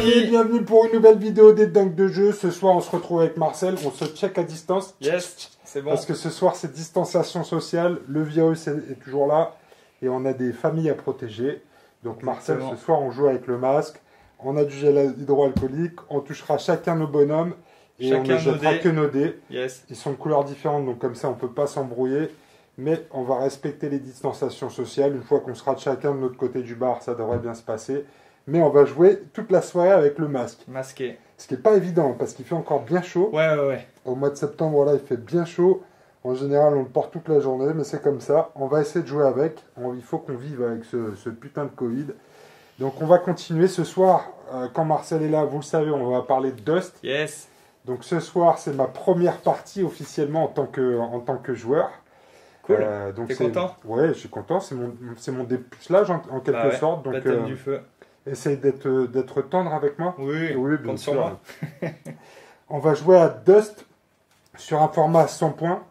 amis, bienvenue pour une nouvelle vidéo des Dunks de jeu. Ce soir on se retrouve avec Marcel, on se check à distance. Yes, c'est bon. Parce que ce soir c'est distanciation sociale, le virus est toujours là et on a des familles à protéger. Donc Marcel, ce soir on joue avec le masque, on a du gel hydroalcoolique, on touchera chacun nos bonhommes et chacun on ne jettera que nos dés. Yes. Ils sont de couleurs différentes donc comme ça on ne peut pas s'embrouiller. Mais on va respecter les distanciations sociales. Une fois qu'on sera chacun de notre côté du bar, ça devrait bien se passer. Mais on va jouer toute la soirée avec le masque. Masqué. Ce qui n'est pas évident parce qu'il fait encore bien chaud. Ouais. Au mois de septembre, là, il fait bien chaud. En général, on le porte toute la journée, mais c'est comme ça. On va essayer de jouer avec. Il faut qu'on vive avec ce putain de Covid. Donc on va continuer ce soir. Quand Marcel est là, vous le savez, on va parler de Dust. Yes. Donc ce soir, c'est ma première partie officiellement en tant que joueur. Cool. T'es content? Ouais, je suis content. C'est mon dépucelage en quelque sorte. Donc, baptême du feu. Essaye d'être tendre avec moi. Oui, bien compte sûr. sur moi. On va jouer à Dust sur un format 100 points.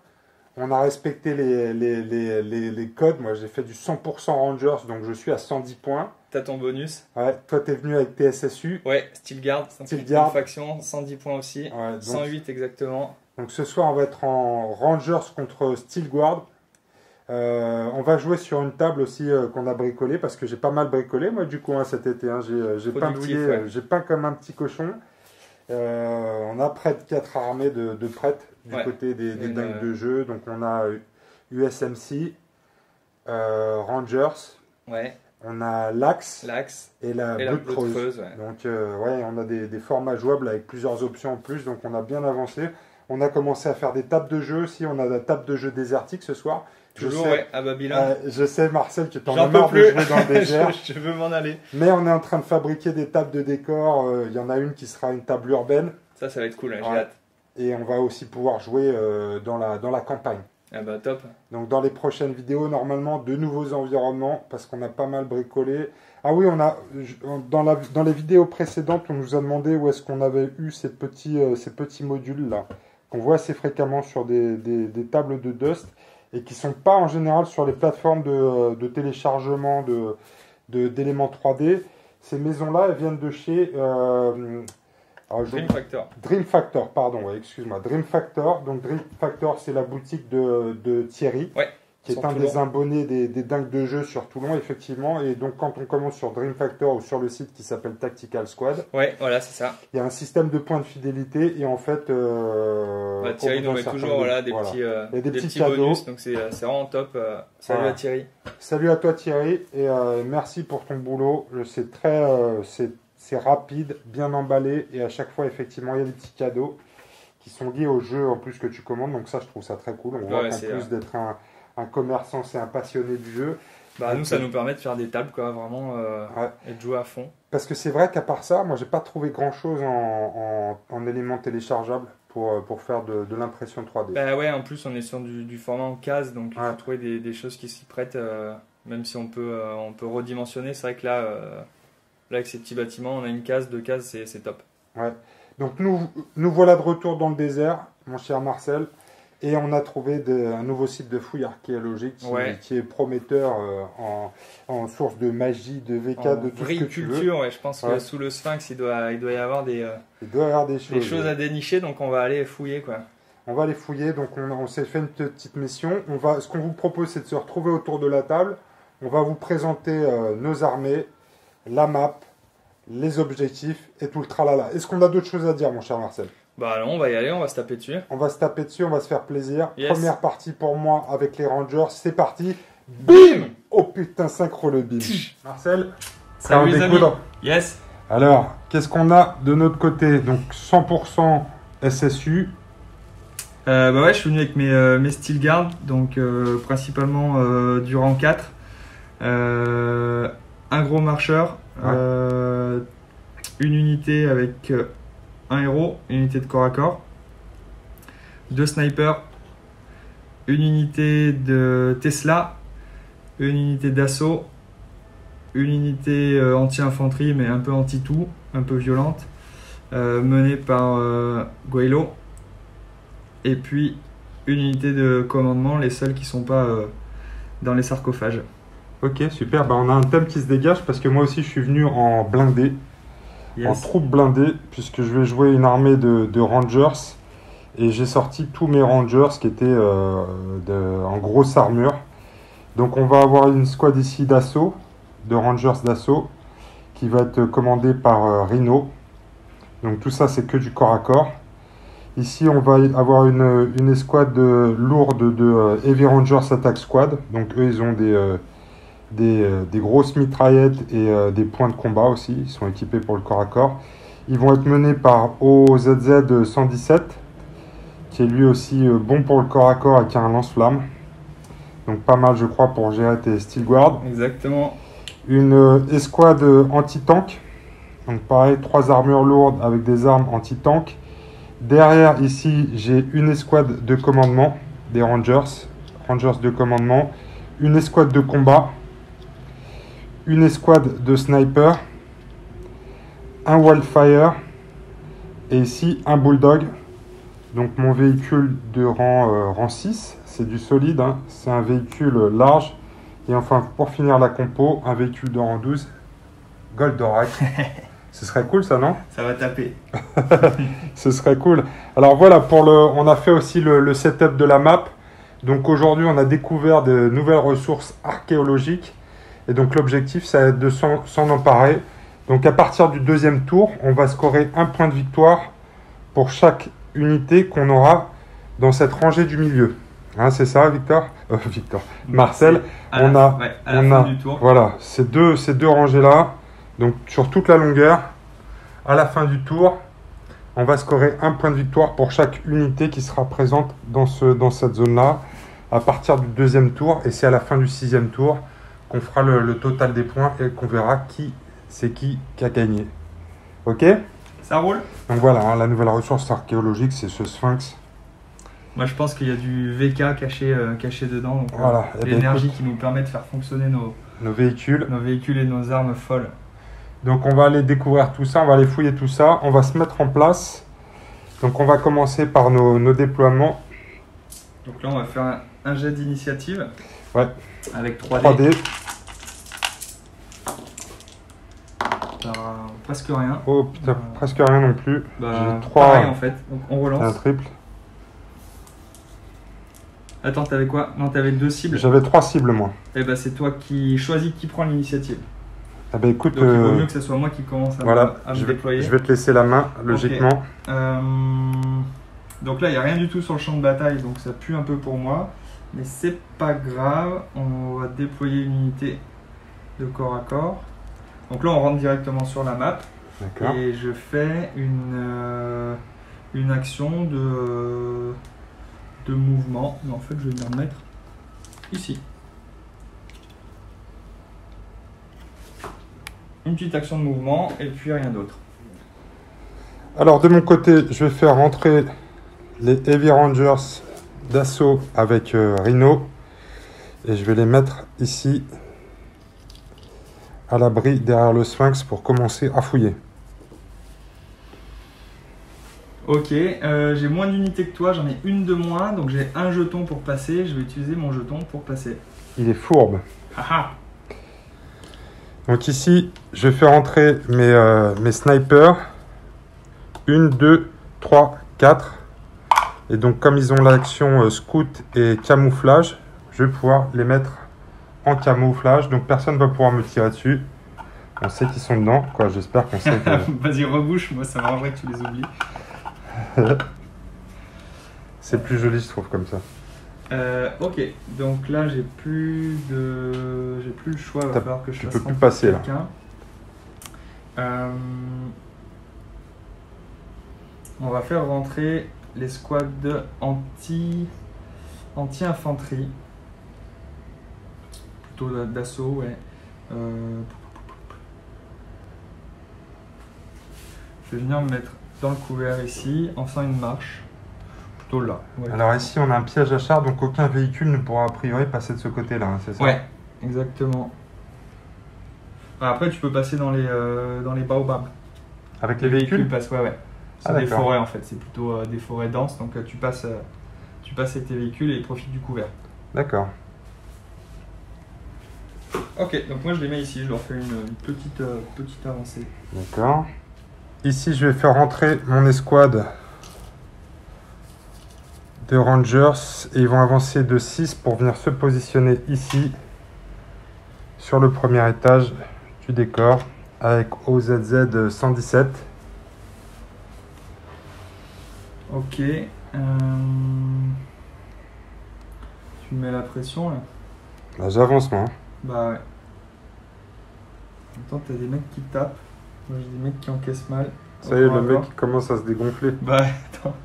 On a respecté les codes. Moi, j'ai fait du 100% Rangers, donc je suis à 110 points. T'as ton bonus. Ouais, toi, t'es venu avec TSSU. Ouais, Steelguard, faction, 110 points aussi. Ouais, donc, 108 exactement. Donc ce soir, on va être en Rangers contre Steelguard. On va jouer sur une table aussi qu'on a bricolée parce que j'ai pas mal bricolé moi du coup cet été. Hein, j'ai peindouillé, j'ai peint comme un petit cochon. On a près de 4 armées de prêtres du côté des dingues de jeu. Donc on a USMC, Rangers, on a l'Axe et la Brute Creuse. Donc on a des formats jouables avec plusieurs options en plus. Donc on a bien avancé. On a commencé à faire des tables de jeu aussi. On a la table de jeu désertique ce soir. Toujours, à Babylone. Je sais, Marcel, que tu en as marre de jouer dans le désert. Je veux m'en aller. Mais on est en train de fabriquer des tables de décor. Il y en a une qui sera une table urbaine. Ça va être cool, hein, j'ai hâte. Et on va aussi pouvoir jouer dans la campagne. Ah bah top. Donc dans les prochaines vidéos, normalement, de nouveaux environnements, parce qu'on a pas mal bricolé. Ah oui, dans les vidéos précédentes, on nous a demandé où est-ce qu'on avait eu ces petits modules-là, qu'on voit assez fréquemment sur des tables de Dust. Et qui ne sont pas en général sur les plateformes de téléchargement d'éléments 3D. Ces maisons-là, elles viennent de chez... Dream Factor. Dream Factor, pardon, excuse-moi. Dream Factor. Donc Dream Factor, c'est la boutique de Thierry, qui est un des abonnés des dingues de jeu sur Toulon, effectivement. Et donc quand on commence sur Dream Factor ou sur le site qui s'appelle Tactical Squad, voilà, c'est ça. Il y a un système de points de fidélité et en fait... Thierry nous met toujours des petits cadeaux. Bonus, donc c'est vraiment top. Salut à Thierry. Salut à toi Thierry et merci pour ton boulot. C'est rapide, bien emballé et à chaque fois effectivement il y a des petits cadeaux qui sont liés au jeu en plus que tu commandes. Donc ça je trouve ça très cool. On voit qu'en plus d'être un commerçant, c'est un passionné du jeu. Nous, ça nous permet de faire des tables, quoi, vraiment, et de jouer à fond. Parce que c'est vrai qu'à part ça, moi, j'ai pas trouvé grand-chose en éléments téléchargeables pour faire de l'impression 3D. Bah ouais, en plus, on est sur du format en case, donc il faut trouver des choses qui s'y prêtent, même si on peut redimensionner. C'est vrai que là, avec ces petits bâtiments, on a une case, 2 cases, c'est top. Ouais. Donc nous voilà de retour dans le désert, mon cher Marcel. Et on a trouvé un nouveau site de fouilles archéologiques qui est prometteur en source de magie, de V4, de tout ce que tu veux. Je pense que sous le Sphinx, il doit y avoir des choses à dénicher, donc on va aller fouiller, quoi. On va aller fouiller, donc on s'est fait une petite mission. Ce qu'on vous propose, c'est de se retrouver autour de la table. On va vous présenter nos armées, la map, les objectifs et tout le tralala. Est-ce qu'on a d'autres choses à dire, mon cher Marcel ? Bah non, on va y aller, on va se taper dessus. On va se taper dessus, on va se faire plaisir. Yes. Première partie pour moi avec les Rangers, c'est parti. Bim! Oh putain, synchro le bim. Marcel, salut les amis. Yes. Alors, qu'est-ce qu'on a de notre côté? Donc 100% SSU. Je suis venu avec mes Steelguard, donc principalement du rang 4. Un gros marcheur, une unité avec... un héros, une unité de corps à corps, 2 snipers, une unité de Tesla, une unité d'assaut, une unité anti-infanterie mais un peu anti-tout, un peu violente, menée par Guaylo, et puis une unité de commandement, les seuls qui ne sont pas dans les sarcophages. Ok, super, on a un thème qui se dégage parce que moi aussi je suis venu en blindé. en troupe blindée, puisque je vais jouer une armée de Rangers. Et j'ai sorti tous mes Rangers qui étaient en grosse armure. Donc on va avoir une squad ici d'assaut, de Rangers d'assaut, qui va être commandée par Rhino. Donc tout ça c'est que du corps à corps. Ici on va avoir une escouade lourde de Heavy Rangers Attack Squad. Donc eux ils ont des grosses mitraillettes et des points de combat aussi. Ils sont équipés pour le corps à corps. Ils vont être menés par OZZ 117, qui est lui aussi bon pour le corps à corps et qui a un lance-flamme. Donc pas mal je crois pour gérer tes Steel Guard. Exactement. Une escouade anti-tank. Donc pareil, 3 armures lourdes avec des armes anti-tank. Derrière ici j'ai une escouade de commandement, des Rangers de commandement. Une escouade de combat. Une escouade de sniper. Un Wildfire. Et ici un Bulldog. Donc mon véhicule de rang 6, c'est du solide, hein. C'est un véhicule large. Et enfin, pour finir la compo, un véhicule de rang 12, Goldorak. Ce serait cool ça, non? Ça va taper. Ce serait cool. Alors voilà, on a fait aussi le setup de la map. Donc aujourd'hui, on a découvert de nouvelles ressources archéologiques. Et donc l'objectif, ça va être de s'en emparer. Donc à partir du 2e tour, on va scorer un point de victoire pour chaque unité qu'on aura dans cette rangée du milieu. Hein, c'est ça, Victor? Marcel, on a du tour. Voilà, ces deux rangées-là. Donc sur toute la longueur, à la fin du tour, on va scorer un point de victoire pour chaque unité qui sera présente dans cette zone-là à partir du 2e tour. Et c'est à la fin du 6e tour qu'on fera le total des points et qu'on verra qui a gagné. Ok? Ça roule. Donc voilà, hein, la nouvelle ressource archéologique, c'est ce sphinx. Moi, je pense qu'il y a du VK caché dedans. Donc, voilà. l'énergie qui nous permet de faire fonctionner nos véhicules. Nos véhicules et nos armes folles. Donc on va aller découvrir tout ça, on va aller fouiller tout ça. On va se mettre en place. Donc on va commencer par nos déploiements. Donc là, on va faire un jet d'initiative. Ouais. Avec 3D. 3D. Presque rien. Oh putain, presque rien non plus. J'ai 3 pareil, en fait. Donc on relance. Un triple. Attends, t'avais quoi? Non, t'avais 2 cibles. J'avais 3 cibles moi. Et bah c'est toi qui choisis qui prend l'initiative. Ah bah écoute, donc il vaut mieux que ce soit moi qui commence à me déployer. Je vais te laisser la main, logiquement. Okay. Donc là, il n'y a rien du tout sur le champ de bataille, donc ça pue un peu pour moi. Mais c'est pas grave, on va déployer une unité de corps à corps. Donc là, on rentre directement sur la map. D'accord. Et je fais une action de mouvement. Mais en fait, je vais me remettre ici. Une petite action de mouvement et puis rien d'autre. Alors de mon côté, je vais faire rentrer les Heavy Rangers d'assaut avec Rhino. Et je vais les mettre ici à l'abri derrière le sphinx pour commencer à fouiller. Ok, j'ai moins d'unités que toi, j'en ai une de moins, donc j'ai un jeton pour passer, je vais utiliser mon jeton pour passer. Il est fourbe. Haha. Donc ici, je vais faire entrer mes snipers. 1, 2, 3, 4. Et donc comme ils ont l'action scout et camouflage, je vais pouvoir les mettre en camouflage. Donc personne ne va pouvoir me tirer dessus. On sait qu'ils sont dedans, quoi. J'espère qu'on sait que... Vas-y, rebouche, moi ça m'arrangerait que tu les oublies. C'est plus joli, je trouve, comme ça. Ok, donc là j'ai plus le choix, il va falloir que je fasse. Tu peux plus passer là. On va faire rentrer les squads anti-infanterie, plutôt d'assaut, ouais. Je vais venir me mettre dans le couvert ici, en faisant une marche. Là. Ouais. Alors ici on a un piège à char, donc aucun véhicule ne pourra a priori passer de ce côté-là, hein, c'est ça? Ouais, exactement. Après tu peux passer dans les baobabs. Avec les véhicules passent, ouais. C'est des forêts en fait, c'est plutôt des forêts denses, donc tu passes avec tes véhicules et ils profitent du couvert. D'accord. Ok, donc moi je les mets ici, je leur fais une petite avancée. D'accord. Ici, je vais faire rentrer mon escouade de Rangers et ils vont avancer de 6 pour venir se positionner ici sur le premier étage du décor avec OZZ 117. Ok. Tu me mets la pression là? Là, j'avance moi. Bah ouais. En même temps, t'as des mecs qui tapent. Moi, j'ai des mecs qui encaissent mal. Ça y est, le mec commence à se dégonfler. Bah attends.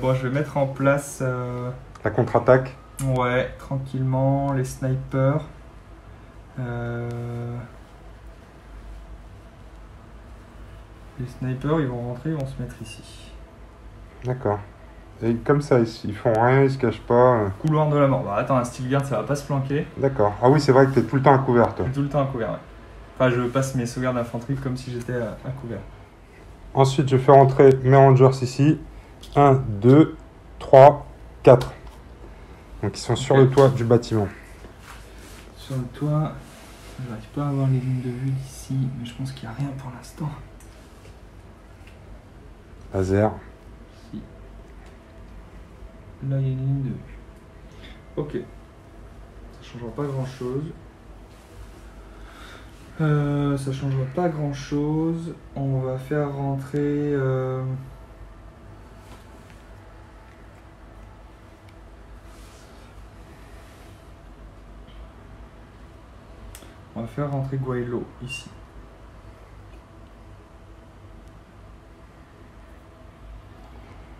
Bon, je vais mettre en place. La contre-attaque. Ouais, tranquillement, les snipers. Les snipers, ils vont rentrer, ils vont se mettre ici. D'accord. Et comme ça, ils font rien, ils se cachent pas. Couloir de la mort. Bah attends, un steel guard, ça va pas se planquer. D'accord. Ah oui, c'est vrai que t'es tout le temps à couvert, toi. Tout le temps à couvert, ouais. Enfin, je passe mes sauvegardes d'infanterie comme si j'étais à couvert. Ensuite, je fais rentrer mes rangers ici. 1, 2, 3, 4. Donc, ils sont sur le toit du bâtiment. Sur le toit, je n'arrive pas à avoir les lignes de vue d'ici, mais je pense qu'il n'y a rien pour l'instant. Laser. Si. Là, il y a une ligne de vue. Ok. Ça ne changera pas grand-chose. Ça changera pas grand-chose. On va faire rentrer... On va faire rentrer Guaylo ici.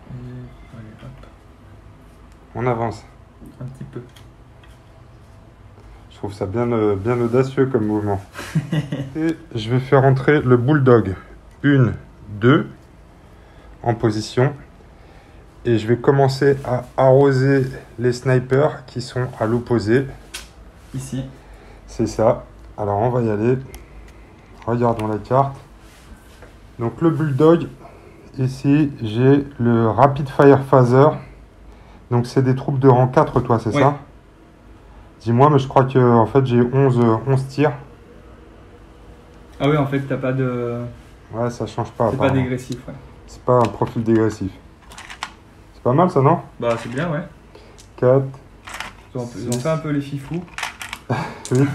Et allez, hop. On avance. Un petit peu. Je trouve ça bien audacieux comme mouvement. Et je vais faire rentrer le bulldog. 1, 2 en position. Et je vais commencer à arroser les snipers qui sont à l'opposé. Ici. C'est ça. Alors on va y aller. Regardons la carte. Donc le bulldog. Ici j'ai le rapid fire phaser. Donc c'est des troupes de rang 4 toi, c'est ça? Dis-moi, mais je crois que en fait j'ai 11 tirs. Ah oui, en fait t'as pas de... Ouais, ça change pas. C'est pas dégressif, ouais. C'est pas un profil dégressif. C'est pas mal ça, non? Bah c'est bien, ouais. 4. Ils ont fait un peu les fifous. 8,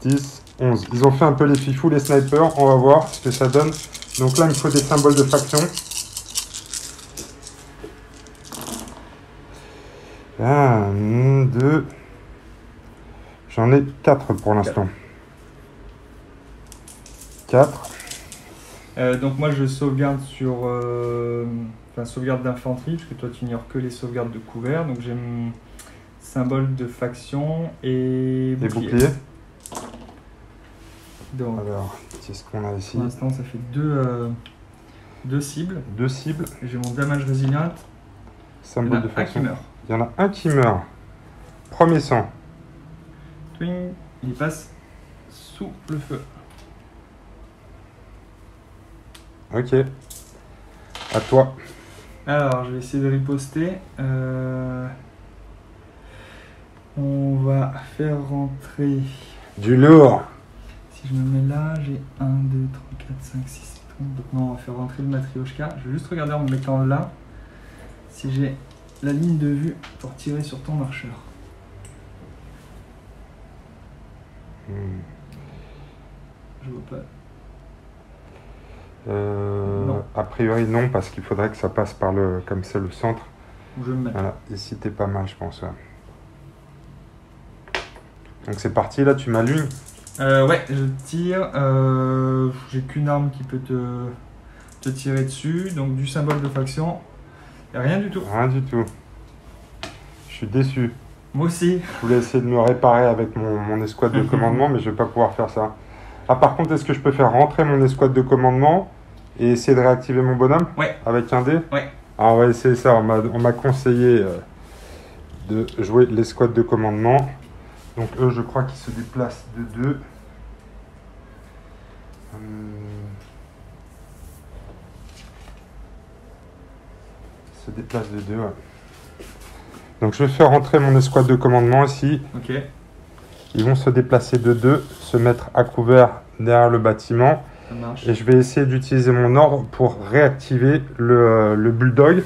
10, 11. Ils ont fait un peu les fifous, les snipers. On va voir ce que ça donne. Donc là, il me faut des symboles de faction. 1, 2. J'en ai 4 pour l'instant. 4. Donc moi je sauvegarde sur... Enfin, sauvegarde d'infanterie, parce que toi tu ignores que les sauvegardes de couvert. Donc j'ai mon symbole de faction et bouclier. Donc, alors, qu'est-ce qu'on a ici? pour l'instant ça fait deux cibles. 2 cibles. J'ai mon damage resilient. Symbole de Un qui faction. meurt. Il y en a un qui meurt. Premier sang. Twing, il passe sous le feu. Ok. À toi. Alors, je vais essayer de riposter. On va faire rentrer... Du lourd. Si je me mets là, j'ai 1, 2, 3, 4, 5, 6, 7, 8. Donc non, on va faire rentrer le Matryoshka. Je vais juste regarder en me mettant là si j'ai la ligne de vue pour tirer sur ton marcheur. Je vois pas. Non. A priori non, parce qu'il faudrait que ça passe par le, comme c'est le centre. Je vais me mettre. Voilà, ici t'es pas mal je pense. Ouais. Donc c'est parti, là tu m'allumes. Ouais, je tire. J'ai qu'une arme qui peut te tirer dessus. Donc du symbole de faction. Y a rien du tout. Rien du tout. Je suis déçu. Moi aussi. Je voulais essayer de me réparer avec mon escouade de commandement, mais je vais pas pouvoir faire ça. Ah par contre, est-ce que je peux faire rentrer mon escouade de commandement et essayer de réactiver mon bonhomme? Ouais. Avec un dé? Ouais. Ah ouais, c'est ça. On m'a conseillé de jouer l'escouade de commandement. Donc eux, je crois qu'ils se déplacent de 2. Se déplacent de 2, ouais. Donc je vais faire rentrer mon escouade de commandement ici. Ok. Ils vont se déplacer de 2, se mettre à couvert derrière le bâtiment. Ça marche. Et je vais essayer d'utiliser mon ordre pour réactiver le bulldog.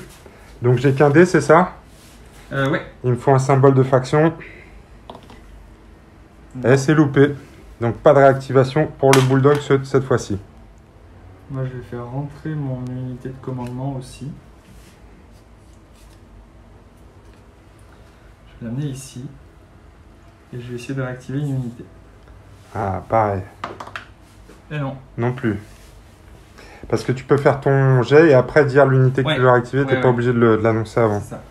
Donc j'ai qu'un dé, c'est ça? Ouais. Il me faut un symbole de faction. Et c'est loupé. Donc pas de réactivation pour le bulldog cette fois-ci. Moi je vais faire rentrer mon unité de commandement aussi. Je vais l'amener ici. Et je vais essayer de réactiver une unité. Ah, pareil. Et non. Non plus. Parce que tu peux faire ton jet et après dire l'unité que tu veux réactiver, tu n'es pas obligé de l'annoncer avant. C'est ça.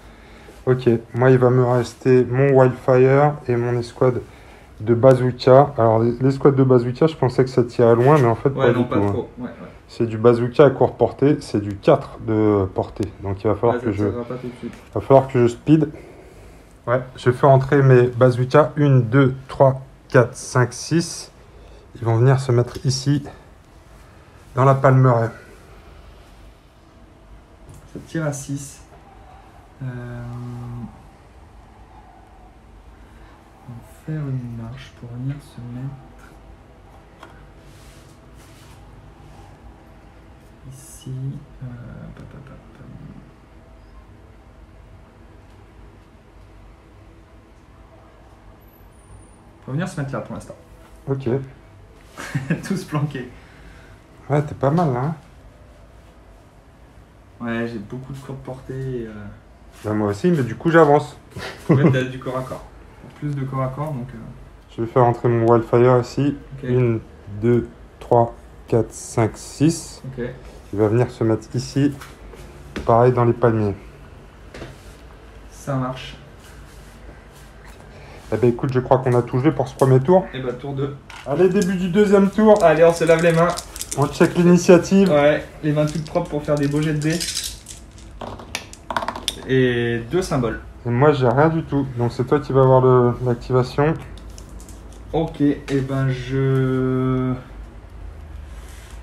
Ok, moi il va me rester mon Wildfire et mon escouade de bazooka. Alors l'escouade de bazooka, je pensais que ça tirait loin, mais en fait pas du tout. Trop. Ouais. C'est du bazooka à courte portée, c'est du 4 de portée. Donc il va falloir que je speed. Ouais, je fais entrer mes bazookas. 1, 2, 3, 4, 5, 6. Ils vont venir se mettre ici, dans la palmeraie. Ça tire à 6. On va faire une marche pour venir se mettre ici. On va venir se mettre là pour l'instant. Ok. Tous planqués. Ouais, t'es pas mal là. Hein. Ouais, j'ai beaucoup de courte portée. Bah, moi aussi, mais du coup j'avance. Ouais, t'as du corps à corps. Plus de corps à corps, donc... Je vais faire entrer mon Wildfire ici. Okay. 1, 2, 3, 4, 5, 6. Ok. Il va venir se mettre ici. Pareil dans les palmiers. Ça marche. Eh ben écoute, je crois qu'on a tout joué pour ce premier tour. Et bah tour 2. Allez, début du deuxième tour. Allez, on se lave les mains. On check l'initiative. Ouais, les mains toutes propres pour faire des beaux jets de dés. Et 2 symboles. Et moi, j'ai rien du tout. Donc c'est toi qui vas avoir l'activation. Ok, et ben je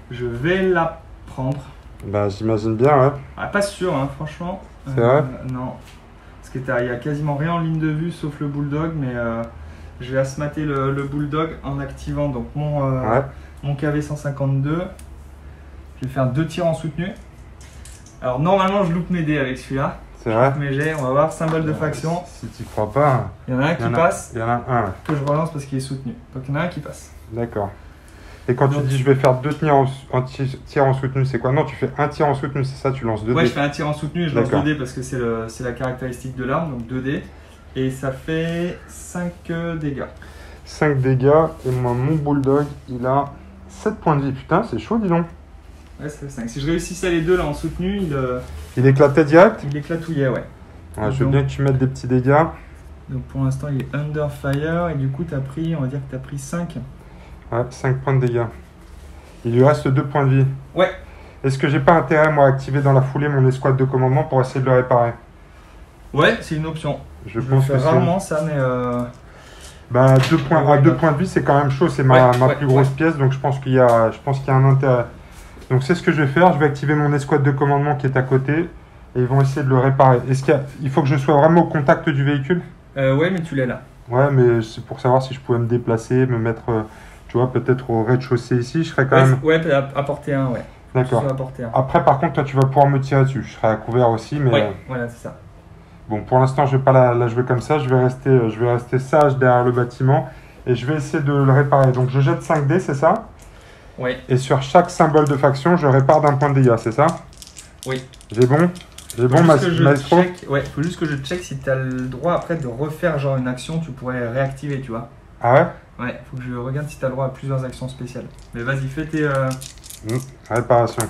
vais la prendre. Bah j'imagine bien, ouais. Ah, pas sûr, hein, franchement. C'est vrai? Non. Parce qu'il y a quasiment rien en ligne de vue sauf le bulldog, mais je vais asmater le bulldog en activant donc mon KV 152. Je vais faire 2 tirs en soutenu. Alors normalement je loupe mes dés avec celui-là. C'est vrai? Mais on va voir symbole de faction. Si tu crois pas. Il y en a un qui passe. Il y en a un. Que je relance parce qu'il est soutenu. Donc il y en a un qui passe. D'accord. Et quand tu dis je vais faire 2 tirs en soutenu, c'est quoi? Non, tu fais un tir en soutenu, c'est ça, tu lances 2 dés. Ouais, je fais un tir en soutenu et je lance 2 dés parce que c'est la caractéristique de l'arme, donc 2 dés. Et ça fait 5 dégâts. 5 dégâts, et moi, mon bulldog, il a 7 points de vie. Putain, c'est chaud, dis donc. Ouais, ça fait 5. Si je réussissais les deux là en soutenu, il éclatait direct? Il éclatouillait, ouais. Ouais, je veux bien que tu mettes des petits dégâts. Donc pour l'instant, il est under fire, et du coup, on va dire que tu as pris 5. Ouais, 5 points de dégâts. Il lui reste 2 points de vie. Ouais. Est-ce que j'ai pas intérêt, moi, à activer dans la foulée mon escouade de commandement pour essayer de le réparer? Ouais, c'est une option. Je pense que rarement ça, mais... Bah, 2 points de vie, c'est quand même chaud. C'est ma plus grosse pièce, donc je pense qu'il y a un intérêt. Donc c'est ce que je vais faire. Je vais activer mon escouade de commandement qui est à côté, et ils vont essayer de le réparer. Il faut que je sois vraiment au contact du véhicule? Ouais, mais tu l'es là. Ouais, mais c'est pour savoir si je pouvais me déplacer, me mettre... Tu vois, peut-être au rez-de-chaussée ici, je serais quand même... Ouais, à portée 1, ouais. D'accord. Après, par contre, toi, tu vas pouvoir me tirer dessus. Je serai à couvert aussi, mais... Ouais, voilà, c'est ça. Bon, pour l'instant, je vais pas la jouer comme ça. Je vais rester sage derrière le bâtiment. Et je vais essayer de le réparer. Donc, je jette 5 dés, c'est ça? Oui. Et sur chaque symbole de faction, je répare d'un point de dégâts, c'est ça? Oui. J'ai bon? J'ai bon, maestro? Ouais, faut juste que je check si tu as le droit après de refaire genre une action, tu pourrais réactiver, tu vois. Ah ouais? Ouais, faut que je regarde si tu as le droit à plusieurs actions spéciales. Mais vas-y, fais tes... Réparation.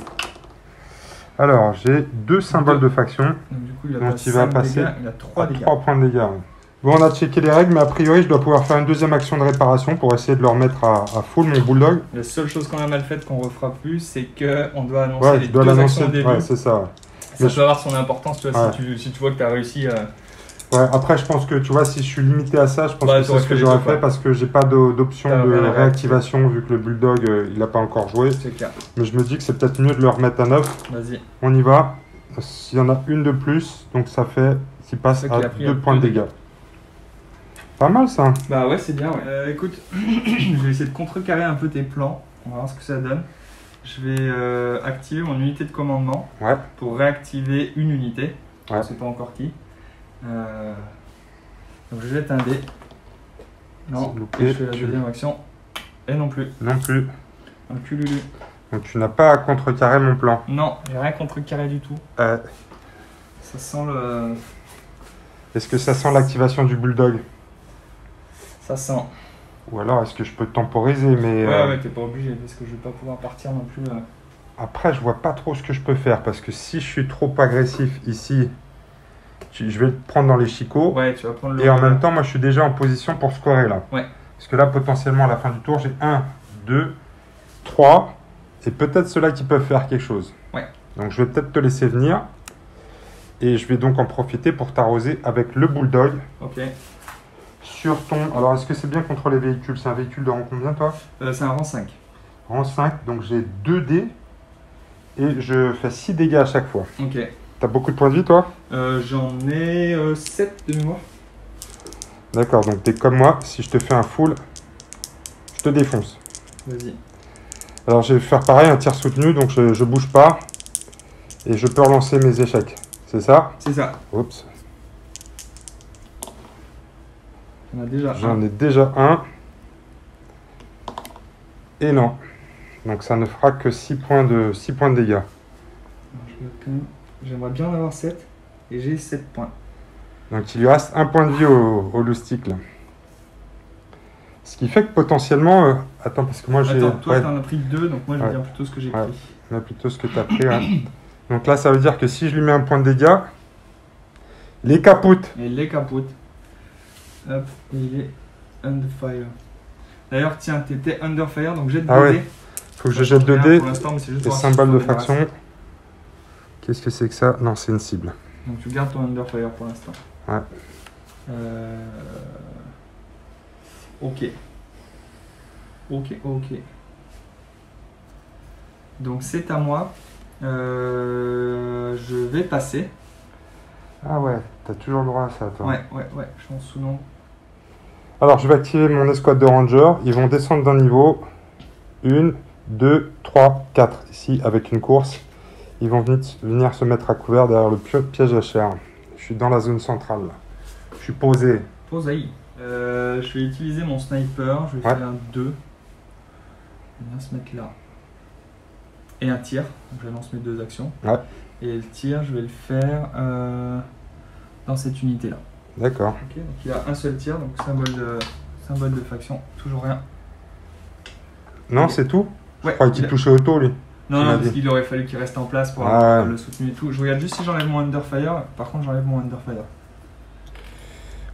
Alors, j'ai 2 symboles de faction. Donc, du coup, il va passer dégâts, il a 3 dégâts. 3 points de dégâts. Ouais. Bon, on a checké les règles, mais a priori, je dois pouvoir faire une deuxième action de réparation pour essayer de le remettre à full, mon bulldog. La seule chose qu'on a mal faite, qu'on refera plus, c'est qu'on doit annoncer les 2 actions au début. Ouais, c'est ça. Ouais. Ça peut avoir son importance, tu vois, si tu vois que tu as réussi... Ouais, après, je pense que, tu vois, si je suis limité à ça, je pense que c'est ce que j'aurais fait parce que j'ai pas d'option de réactivation vu que le bulldog, il n'a pas encore joué. C'est clair. Mais je me dis que c'est peut-être mieux de le remettre à 9. Vas-y. On y va. S'il y en a une de plus, donc ça fait qu'il passe à 2 points de dégâts. Pas mal ça. Bah ouais, c'est bien, ouais. Écoute, je vais essayer de contrecarrer un peu tes plans. On va voir ce que ça donne. je vais activer mon unité de commandement Ouais. pour réactiver une unité. Ouais. Je ne sais pas encore qui. Donc je jette un dé. Non, Loupé, et je fais la deuxième action. Et non plus. Non plus. Un cululu. Donc tu n'as pas à contrecarrer mon plan. Non, j'ai rien contre carré du tout. Ça sent le... Est-ce que ça sent l'activation du bulldog? Ça sent. Ou alors est-ce que je peux temporiser mais Ouais, t'es pas obligé parce que je vais pas pouvoir partir non plus. Après je vois pas trop ce que je peux faire parce que si je suis trop agressif ici, je vais le prendre dans les chicots. Ouais, tu vas prendre le... Et en même temps, moi je suis déjà en position pour scorer là. Ouais. Parce que là potentiellement à la fin du tour, j'ai 1, 2, 3 et peut-être ceux-là qui peuvent faire quelque chose. Ouais. Donc je vais peut-être te laisser venir. Et je vais donc en profiter pour t'arroser avec le bulldog. Ok. Sur ton... Alors, est-ce que c'est bien contre les véhicules? C'est un véhicule de rang combien, toi? C'est un rang 5. Rang 5, donc j'ai 2 dés. Et je fais 6 dégâts à chaque fois. Ok. T'as beaucoup de points de vie, toi? J'en ai 7 de mémoire. D'accord, donc t'es comme moi. Si je te fais un full, je te défonce. Vas-y. Alors, je vais faire pareil, un tir soutenu. Donc, je bouge pas. Et je peux relancer mes échecs. C'est ça? C'est ça. Oups. On a déjà J'en ai déjà un. Et non. Donc ça ne fera que 6 points de dégâts. J'aimerais bien en avoir 7. Et j'ai 7 points. Donc il lui reste 1 point de vie au loustic là. Ce qui fait que potentiellement... Attends, parce que moi j'ai... Attends, toi ouais, t'en as pris 2, donc moi je vais dire plutôt ce que j'ai Ouais. pris. mais plutôt ce que tu as pris. Ouais. Donc là ça veut dire que si je lui mets un point de dégâts, les capoutes. Et les capotes. Hop, et il est under fire. D'ailleurs, tiens, t'étais under fire, donc jette 2 Ah ouais. dés. Faut que je jette 2 dés. Pour l'instant, mais c'est juste Les pour voir si symboles tu de t'en débarrasses. faction. Qu'est-ce que c'est que ça? Non, c'est une cible. Donc tu gardes ton under fire pour l'instant. Ouais. Ok. Donc c'est à moi. Je vais passer. Ah ouais, t'as toujours le droit à ça, toi. Ouais, je suis en sous-nom. Alors, je vais activer mon escouade de rangers. Ils vont descendre d'un niveau. 1, 2, 3, 4. Ici, avec une course. Ils vont venir se mettre à couvert derrière le piège à chair. Je suis dans la zone centrale. Là. Je suis posé. Posaï. Je vais utiliser mon sniper. Je vais faire un 2. Je vais venir se mettre là. Et un tir. Donc je lance mes 2 actions. Ouais. Et le tir, je vais le faire dans cette unité-là. D'accord. Ok, donc il a un seul tir, donc symbole de faction, toujours rien. Non, c'est tout? Ouais. Je croyais qu'il touchait auto, lui. Non, tu m'as parce dit. qu'il aurait fallu qu'il reste en place pour Ah avoir ouais. le soutenu et tout. Je regarde juste si j'enlève mon Underfire. Par contre, j'enlève mon Underfire.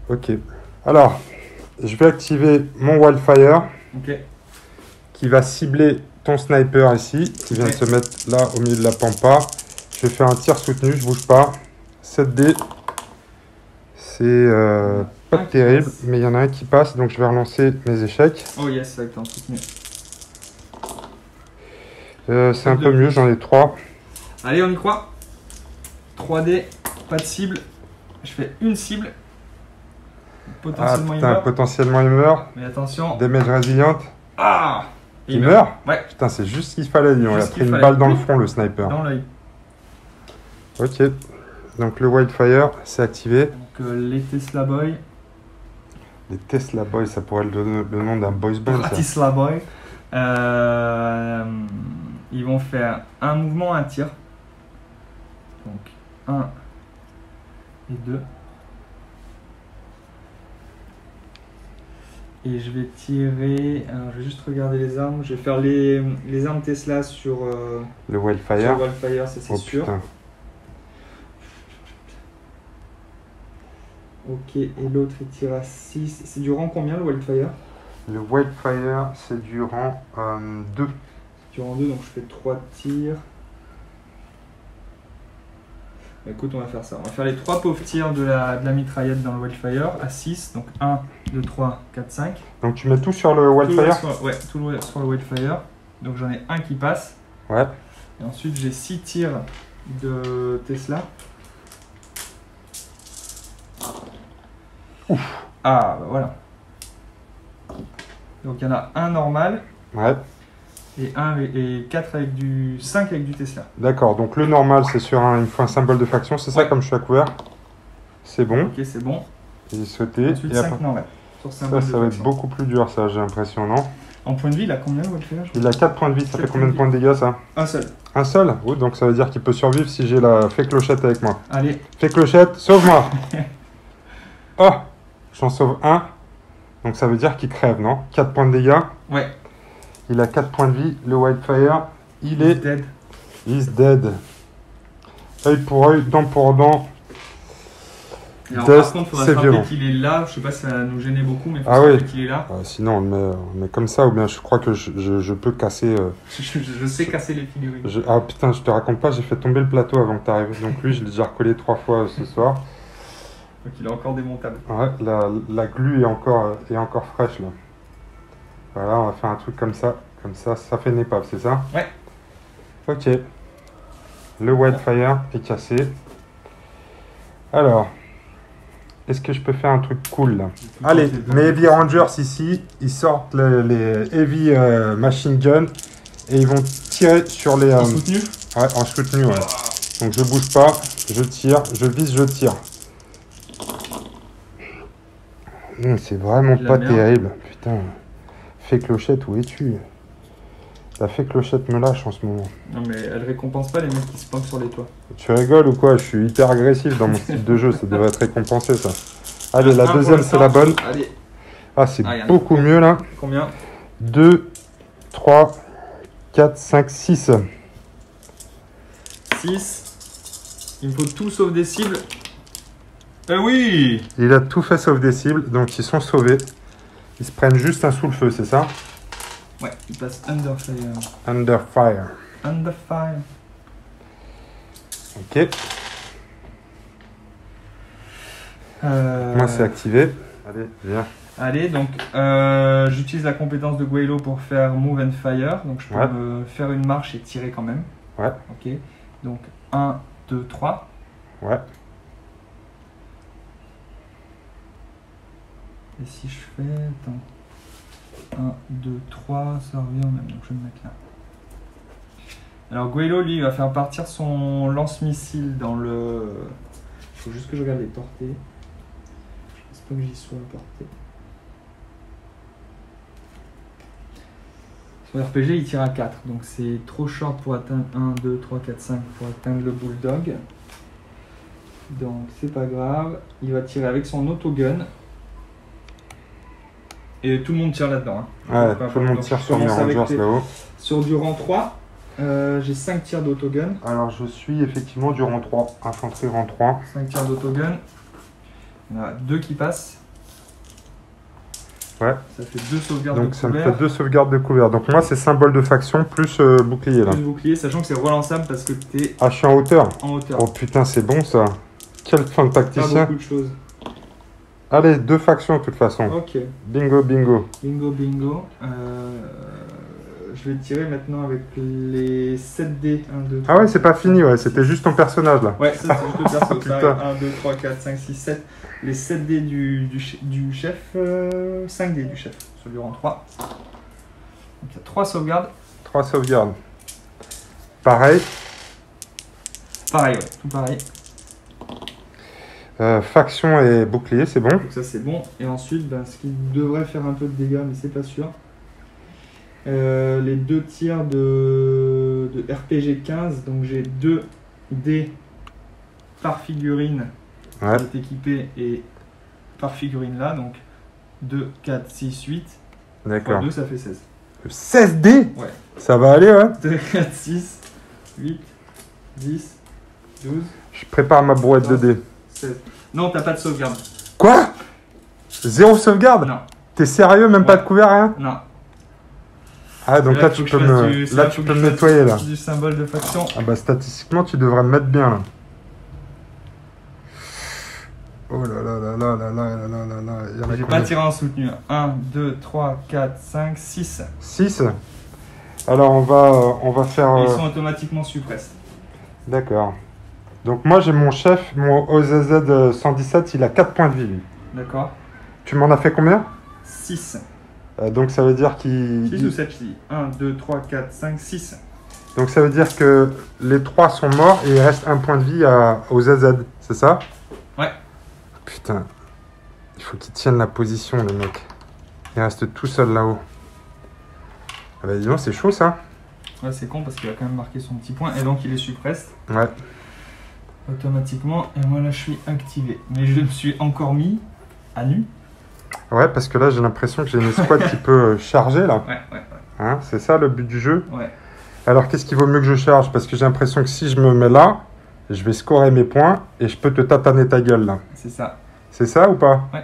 Ok. Alors, je vais activer mon Wildfire Ok. qui va cibler ton sniper ici, qui vient de se mettre là au milieu de la pampa. Je vais faire un tir soutenu, je bouge pas. 7D. C'est pas terrible, mais il y en a un qui passe, donc je vais relancer mes échecs. Oh yes, avec ton soutenu. C'est un peu mieux, j'en ai 3. Allez, on y croit. 3D, pas de cible. Je fais une cible. Ah Potentiellement il putain, meurt. potentiellement il meurt. Mais attention. Damage résilient. Ah, Il meurt. Ouais, Putain, c'est juste ce qu'il fallait, lui. On a Juste ce pris qu'il une fallait. balle dans le front, le sniper. dans l'œil. Ok. Donc le Wildfire, c'est activé. Donc les Tesla Boy. Les Tesla Boys, ça pourrait être le nom d'un boys band, ça. Tesla Boy. Ils vont faire un mouvement, un tir. Donc 1 et 2. Et je vais tirer. Alors je vais juste regarder les armes. Je vais faire les armes Tesla sur Le Wildfire. Wildfire, ça c'est Oh sûr. putain. Ok, et l'autre il tire à 6. C'est du rang combien le Wildfire? Le Wildfire, c'est du rang 2. Du rang 2, donc je fais 3 tirs. Bah, écoute, on va faire ça. On va faire les 3 pauvres tirs de la mitraillette dans le Wildfire à 6. Donc 1, 2, 3, 4, 5. Donc tu mets tout sur le Wildfire? Ouais, tout sur le Wildfire. Donc j'en ai un qui passe. Ouais. Et ensuite j'ai 6 tirs de Tesla. Ouf. Ah, bah voilà. Donc il y en a un normal, Ouais. et 4 avec du 5 avec du Tesla. D'accord, donc le normal, c'est sur un, il me faut un symbole de faction, c'est ça Ouais. comme je suis à couvert. C'est bon, Ok, c'est bon. j'ai sauté. Ensuite, Et 5 après, Norway. Sur ça, symbole de ça va être faction. beaucoup plus dur, ça, j'ai l'impression, non? En point de vie, il a combien, Wildfire? Il a 4 points de vie, ça fait Sept combien de points points de dégâts, ça? Un seul. Un seul? Oui, donc ça veut dire qu'il peut survivre si j'ai la fée clochette avec moi. Allez, Fée clochette, sauve-moi! Oh! J'en sauve un. Donc ça veut dire qu'il crève, non? 4 points de dégâts. ouais. Il a 4 points de vie. Le Wildfire, il He's est... dead. He's dead. Œil pour œil, dent pour dent. Alors, Test, par contre, il faudra c'est se rappeler violent. qu'il est là. Je sais pas si ça va nous gêner beaucoup, mais il faut Ah se rappeler oui. qu'il est là. Sinon, on le met comme ça, ou bien je crois que je peux casser... Je sais casser les figurines. Ah putain, je te raconte pas, j'ai fait tomber le plateau avant que tu arrives. Donc lui, je l'ai déjà recollé 3 fois ce soir. Donc il est encore démontable. Ouais, la glu est encore fraîche là. Voilà, on va faire un truc comme ça. Comme ça fait une épave, c'est ça? Ouais. Ok. Le Wildfire est cassé. Alors, est-ce que je peux faire un truc cool là? Allez, mes Heavy Rangers ici, ils sortent les Heavy Machine Gun et ils vont tirer sur les... En soutenu. Ouais, en soutenu, ouais. Donc je bouge pas, je tire, je vise, je tire. C'est vraiment La pas merde. terrible. Putain. Fée clochette, où es-tu? La fée clochette me lâche en ce moment. Non mais elle récompense pas les mecs qui se planquent sur les toits. Tu rigoles ou quoi? Je suis hyper agressif dans mon style de jeu, ça devrait être récompensé ça. Allez, la Un pour deuxième le c'est la temps. bonne. Allez, Ah, c'est Ah, y en a beaucoup mieux là. combien? 2, 3, 4, 5, 6. 6. Il me faut tout sauf des cibles. Eh oui! Il a tout fait sauf des cibles, donc ils sont sauvés. Ils se prennent juste un sous le feu, c'est ça? Ouais, il passe under fire. Under fire. Under fire. Ok. Moi c'est activé. Allez, viens. Allez, donc j'utilise la compétence de Guaylo pour faire Move and Fire. Donc je peux Ouais. me faire une marche et tirer quand même. Ouais. Ok. Donc 1, 2, 3. Ouais. Et si je fais. Attends. 1, 2, 3, ça revient au même. Donc je vais me mettre là. Alors Guaylo, lui, il va faire partir son lance-missile dans le. Il faut juste que je regarde les portées. Je pense pas que j'y sois à portée. Sur RPG, il tire à 4, donc c'est trop short pour atteindre 1, 2, 3, 4, 5 pour atteindre le bulldog. Donc c'est pas grave, il va tirer avec son autogun. Et tout le monde tire là-dedans. Hein. Ouais, tout le monde Donc, tire je sur mes commence avec Rangers là-haut. Sur du rang 3, j'ai 5 tirs d'autogun. Alors je suis effectivement du rang 3, infanterie rang 3. 5 tirs d'autogun. Il y en a 2 qui passent. Ouais. Ça fait 2 sauvegardes Donc de ça me couvert. fait 2 sauvegardes de couvert. Donc moi c'est symbole de faction plus bouclier là. Plus bouclier, sachant que c'est relançable parce que tu es Ah, je suis en hauteur. en hauteur. Oh putain, c'est bon ça. Quel fin de Pas tacticien. beaucoup de choses. Allez, 2 factions de toute façon. Ok. Bingo, bingo. Bingo, bingo. Je vais tirer maintenant avec les 7 dés. 1, 2, 3, Ah ouais, c'est pas fini, ouais. C'était juste ton personnage là. Ouais, ça c'est juste le perso. Putain. Ça arrive. 1, 2, 3, 4, 5, 6, 7. Les 7 dés du chef. 5 dés du chef. Celui rang 3. Donc il y a 3 sauvegardes. 3 sauvegardes. Pareil. Pareil, ouais, tout pareil. Faction et bouclier, c'est bon. Donc ça c'est bon. Et ensuite, ben, ce qui devrait faire un peu de dégâts, mais c'est pas sûr. Les 2 tirs de RPG 15. Donc j'ai 2 dés par figurine Ouais. qui est équipé et par figurine là. Donc 2, 4, 6, 8. D'accord. 2, ça fait 16. 16 dés. Ouais. Ça va aller, ouais. 2, 4, 6, 8, 10, 12, Je prépare ma brouette de dés. 16. Non, t'as pas de sauvegarde. Quoi? 0 sauvegarde? Non, T'es sérieux? Même pas Ouais. de couvert, rien? non. Ah, donc là, tu peux me nettoyer là. Du symbole de faction. Ah bah statistiquement, tu devrais me mettre bien là. Oh là là là là là là là là là là. Il y en a J'ai combien? pas tiré en soutenu. 1, 2, 3, 4, 5, 6. 6. Alors on va faire... Ils sont automatiquement suppressés. D'accord. Donc moi j'ai mon chef, mon OZZ 117, il a 4 points de vie lui. D'accord. Tu m'en as fait combien? 6. Donc ça veut dire qu'il... 6 ou 7, je dis. 1, 2, 3, 4, 5, 6. Donc ça veut dire que les 3 sont morts et il reste un point de vie au ZZ, c'est ça? Ouais. Putain, il faut qu'ils tiennent la position, les mecs. Il reste tout seul là-haut. Ah bah dis donc, c'est chaud ça. Ouais, c'est con parce qu'il a quand même marqué son petit point et donc il est suppressed. Ouais. Automatiquement, et moi là je suis activé. Mais je me suis encore mis à nu. Ouais, parce que là j'ai l'impression que j'ai une escouade qui peut charger là. Ouais. Hein, c'est ça le but du jeu. Ouais. Alors qu'est-ce qu'il vaut mieux que je charge? Parce que j'ai l'impression que si je me mets là, je vais scorer mes points et je peux te tataner ta gueule là. C'est ça. C'est ça ou pas? Ouais.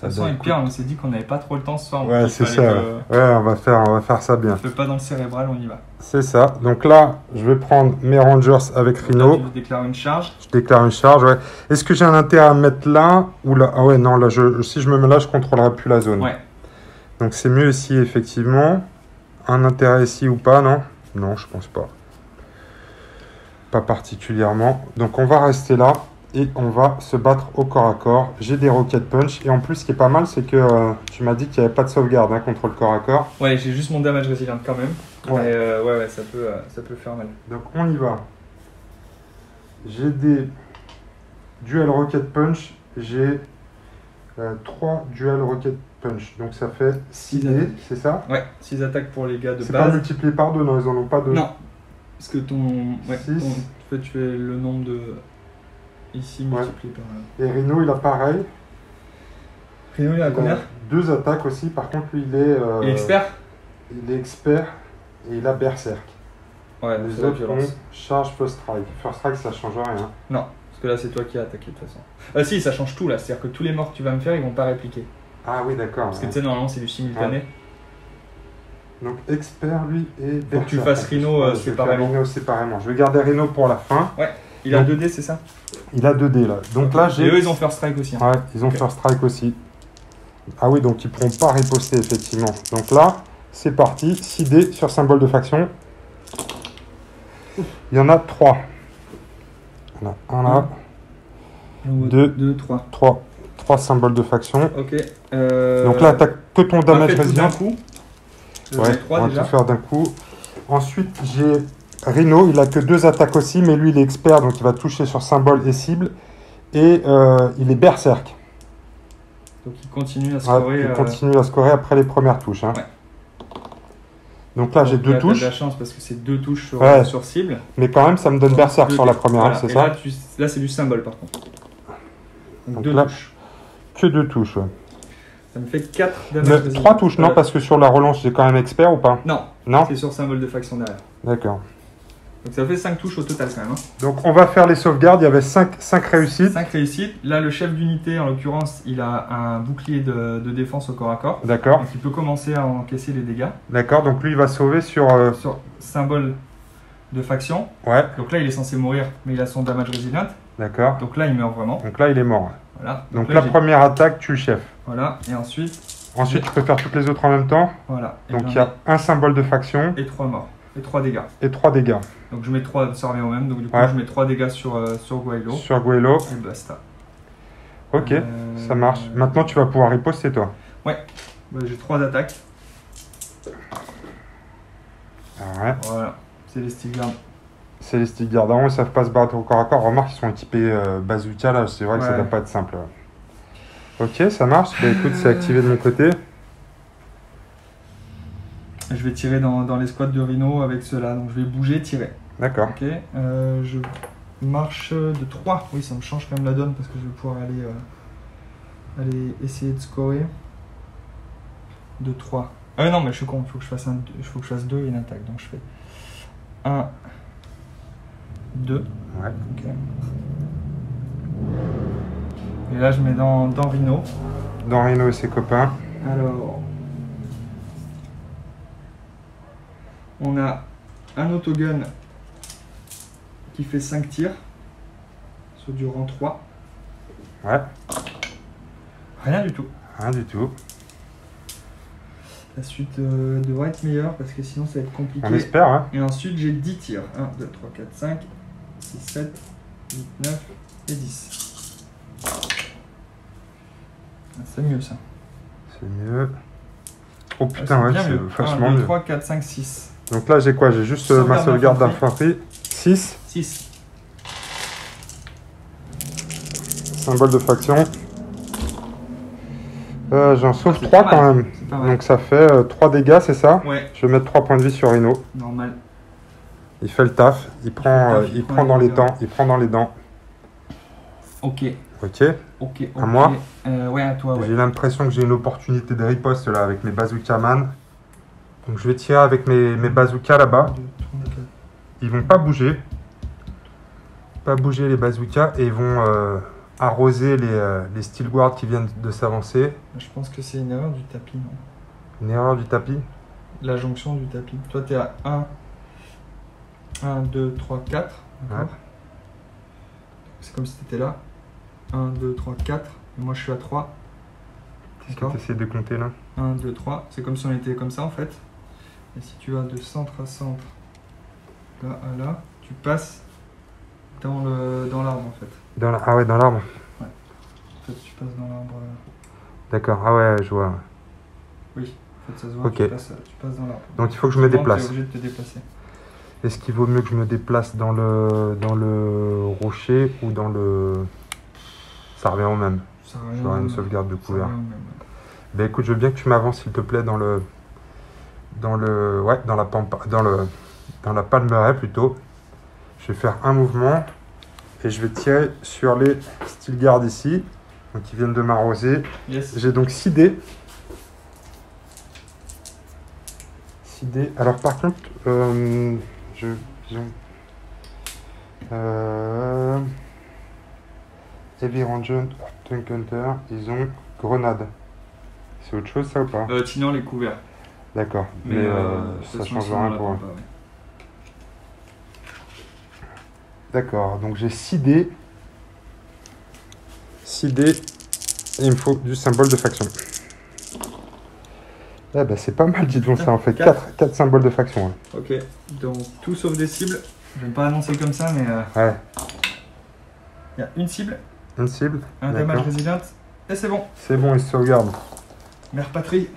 De toute façon, et Pierre, on s'est dit qu'on n'avait pas trop le temps ce soir. Ouais, c'est ça. Ouais, on va faire ça bien. On fait pas dans le cérébral, on y va. C'est ça. Donc là, je vais prendre mes Rangers avec Rhino. Là, tu déclares une charge. Je déclare une charge, ouais. Est-ce que j'ai un intérêt à me mettre là ou là? Ah ouais, non, là, si je me mets là, je contrôlerai plus la zone. Ouais. Donc c'est mieux ici, effectivement. Un intérêt ici ou pas, non? Non, je pense pas. Pas particulièrement. Donc on va rester là et on va se battre au corps à corps. J'ai des rocket punch et en plus, ce qui est pas mal, c'est que tu m'as dit qu'il n'y avait pas de sauvegarde hein, contre le corps à corps. Ouais, j'ai juste mon damage résilient quand même. Ouais. Mais ouais, ça peut faire mal. Donc on y va. J'ai des dual rocket punch. J'ai 3 dual rocket punch. Donc ça fait 6 dés, c'est ça? Ouais, 6 attaques pour les gars de C'est pas base. multiplié par 2, non, ils en ont pas 2. Non, parce que ouais, Six. en fait, tu fais le nombre de... Ici, multiplié par... Et Rhino, il a pareil. Rhino, il a combien? 2 attaques aussi. Par contre, lui, il est... Il est expert? Il est expert et il a berserk. Ouais, Les c'est la autres ont violence. charge first strike. First strike, ça change rien. Non, parce que là, c'est toi qui as attaqué de toute façon. Si, ça change tout là. C'est-à-dire que tous les morts que tu vas me faire, ils vont pas répliquer. Ah oui, d'accord. Parce que tu sais, normalement, c'est du simultané. Donc, expert, lui, et berserk. Faut que tu fasses Rhino Je vais séparément. faire Rhino séparément. Je vais garder Rhino pour la fin. Ouais, il a 2 dés, c'est ça? Il a 2 dés là. Donc là, j'ai... Et eux, ils ont first strike aussi. Hein. Ouais, ils ont first strike aussi. Ah oui, donc ils pourront pas riposter, effectivement. Donc là, c'est parti. 6 dés sur symbole de faction. Il y en a 3. Il y en a un là. 2, 3. 3 symboles de faction. Ok. Donc là, t'as que ton damage résilient. d'un coup. Ouais, 3 on va déjà. tout faire d'un coup. Ensuite, j'ai Rhino. Il a que 2 attaques aussi, mais lui, il est expert, donc il va toucher sur symbole et cible. Et il est berserk. Donc il continue à scorer. Il continue à scorer après les premières touches. Hein. Ouais. Donc là, j'ai 2 T'as touches. de la chance parce que c'est 2 touches sur cible. Mais quand même, ça me donne berserk sur la première, voilà. c'est Et ça? Là, c'est du symbole par contre. Donc 2 là, touches. Que 2 touches, ouais. Ça me fait 4 damage. Mais 3 touches, non, parce que sur la relance, j'ai quand même expert ou pas? Non, Non? c'est sur symbole de faction derrière. D'accord. Donc ça fait 5 touches au total quand même. Hein. Donc on va faire les sauvegardes, il y avait 5 réussites. 5 réussites. Là, le chef d'unité, en l'occurrence, il a un bouclier de défense au corps à corps. D'accord. Donc il peut commencer à encaisser les dégâts. D'accord, donc lui il va sauver sur... Sur symbole de faction. Ouais, Donc là, il est censé mourir, mais il a son damage résilient. d'accord. Donc là, il meurt vraiment. Donc là il est mort. Ouais. Voilà. Donc là, la j'ai- première attaque tue le chef. Voilà. Et ensuite, Ensuite tu peux faire toutes les autres en même temps. voilà. Et Donc j'en il y a un symbole de faction ai- Et 3 morts. Et 3 dégâts. et 3 dégâts. Donc je mets 3, ça revient au même. Donc du coup, Ouais. je mets 3 dégâts sur Guaylo. Sur Guelo. Et basta. Ok, ça marche. Maintenant tu vas pouvoir riposter toi. Bah, j'ai 3 attaques. Ah ouais. Voilà. C'est les Stilgards. C'est les Stilgardans, ils savent pas se battre au corps à corps. Remarque, ils sont équipés bazooka là, c'est vrai que ça Ouais. doit pas être simple. Ok, ça marche. Bah écoute, c'est activé de mon côté. Je vais tirer dans l'escouade de Rhino avec ceux-là. Donc je vais bouger, tirer. D'accord. Ok. Je marche de 3. Oui, ça me change quand même la donne parce que je vais pouvoir aller essayer de scorer. De 3. Ah non, mais je suis con. Il faut que je fasse 2 et une attaque. Donc je fais 1, 2. Ouais. Ok. Et là, je mets dans Rhino. Dans Rhino et ses copains. Alors, on a un autogun qui fait 5 tirs sur du rang 3. Ouais. Rien du tout. Rien du tout. La suite devrait être meilleure parce que sinon ça va être compliqué. On espère, hein. Et ensuite j'ai 10 tirs. 1, 2, 3, 4, 5, 6, 7, 8, 9 et 10. Ah, c'est mieux ça. C'est mieux. Oh putain, ouais, c'est vachement 1, 2, mieux. 3, 4, 5, 6. Donc là, j'ai quoi? J'ai juste ma sauvegarde d'infanterie. 6. 6. Symbole de faction. J'en sauve 3 quand même. Donc ça fait 3 dégâts, c'est ça? Ouais. Je vais mettre 3 points de vie sur Rhino. Normal. Il fait le taf. Il prend dans les dents. Il prend dans les dents. Ok. Ok. Ok. À moi? Ouais, à toi. Ouais. J'ai l'impression que j'ai une opportunité de riposte là avec mes bazooka man. Donc je vais tirer avec mes bazookas là-bas. Ils vont pas bouger. Pas bouger les bazookas et ils vont arroser les steel guards qui viennent de s'avancer. Je pense que c'est une erreur du tapis, non? Une erreur du tapis? La jonction du tapis. Toi, tu es à 1, 2, 3, 4. D'accord. Ouais. C'est comme si tu étais là. 1, 2, 3, 4. Et moi, je suis à 3. Qu'est-ce que tu essaies de compter là? 1, 2, 3. C'est comme si on était comme ça en fait. Et si tu vas de centre à centre, là à là, tu passes dans l'arbre en fait. Ah ouais, dans l'arbre. Ouais. En fait, tu passes dans l'arbre. D'accord, ah ouais, je vois. Oui, en fait, ça se voit. Ok. Tu passes dans l'arbre. Donc il faut que je me déplace. Tu es obligé de te déplacer. Est-ce qu'il vaut mieux que je me déplace dans le rocher ou dans le... Ça revient au même. Ça J'aurai une sauvegarde de couvert. revient au même. Ben écoute, je veux bien que tu m'avances s'il te plaît dans la palmeraie plutôt. Je vais faire un mouvement et je vais tirer sur les steel guards ici, donc qui viennent de m'arroser. Yes. J'ai donc 6 dés. 6 dés. Alors par contre, Heavy Ranger, Tank Hunter, ils ont grenade. C'est autre chose ça ou pas? Sinon, les couverts. D'accord, mais ça change rien pour eux. D'accord, donc j'ai 6 dés. 6 dés. Et il me faut du symbole de faction. Eh ben c'est pas mal, dis donc, ça en fait 4 symboles de faction. Ouais. Ok, donc tout sauf des cibles. Je vais pas annoncer comme ça, mais Ouais, il y a une cible, une cible. un D'accord. damage résident, et c'est bon. C'est bon, il se sauvegarde. Mère patrie.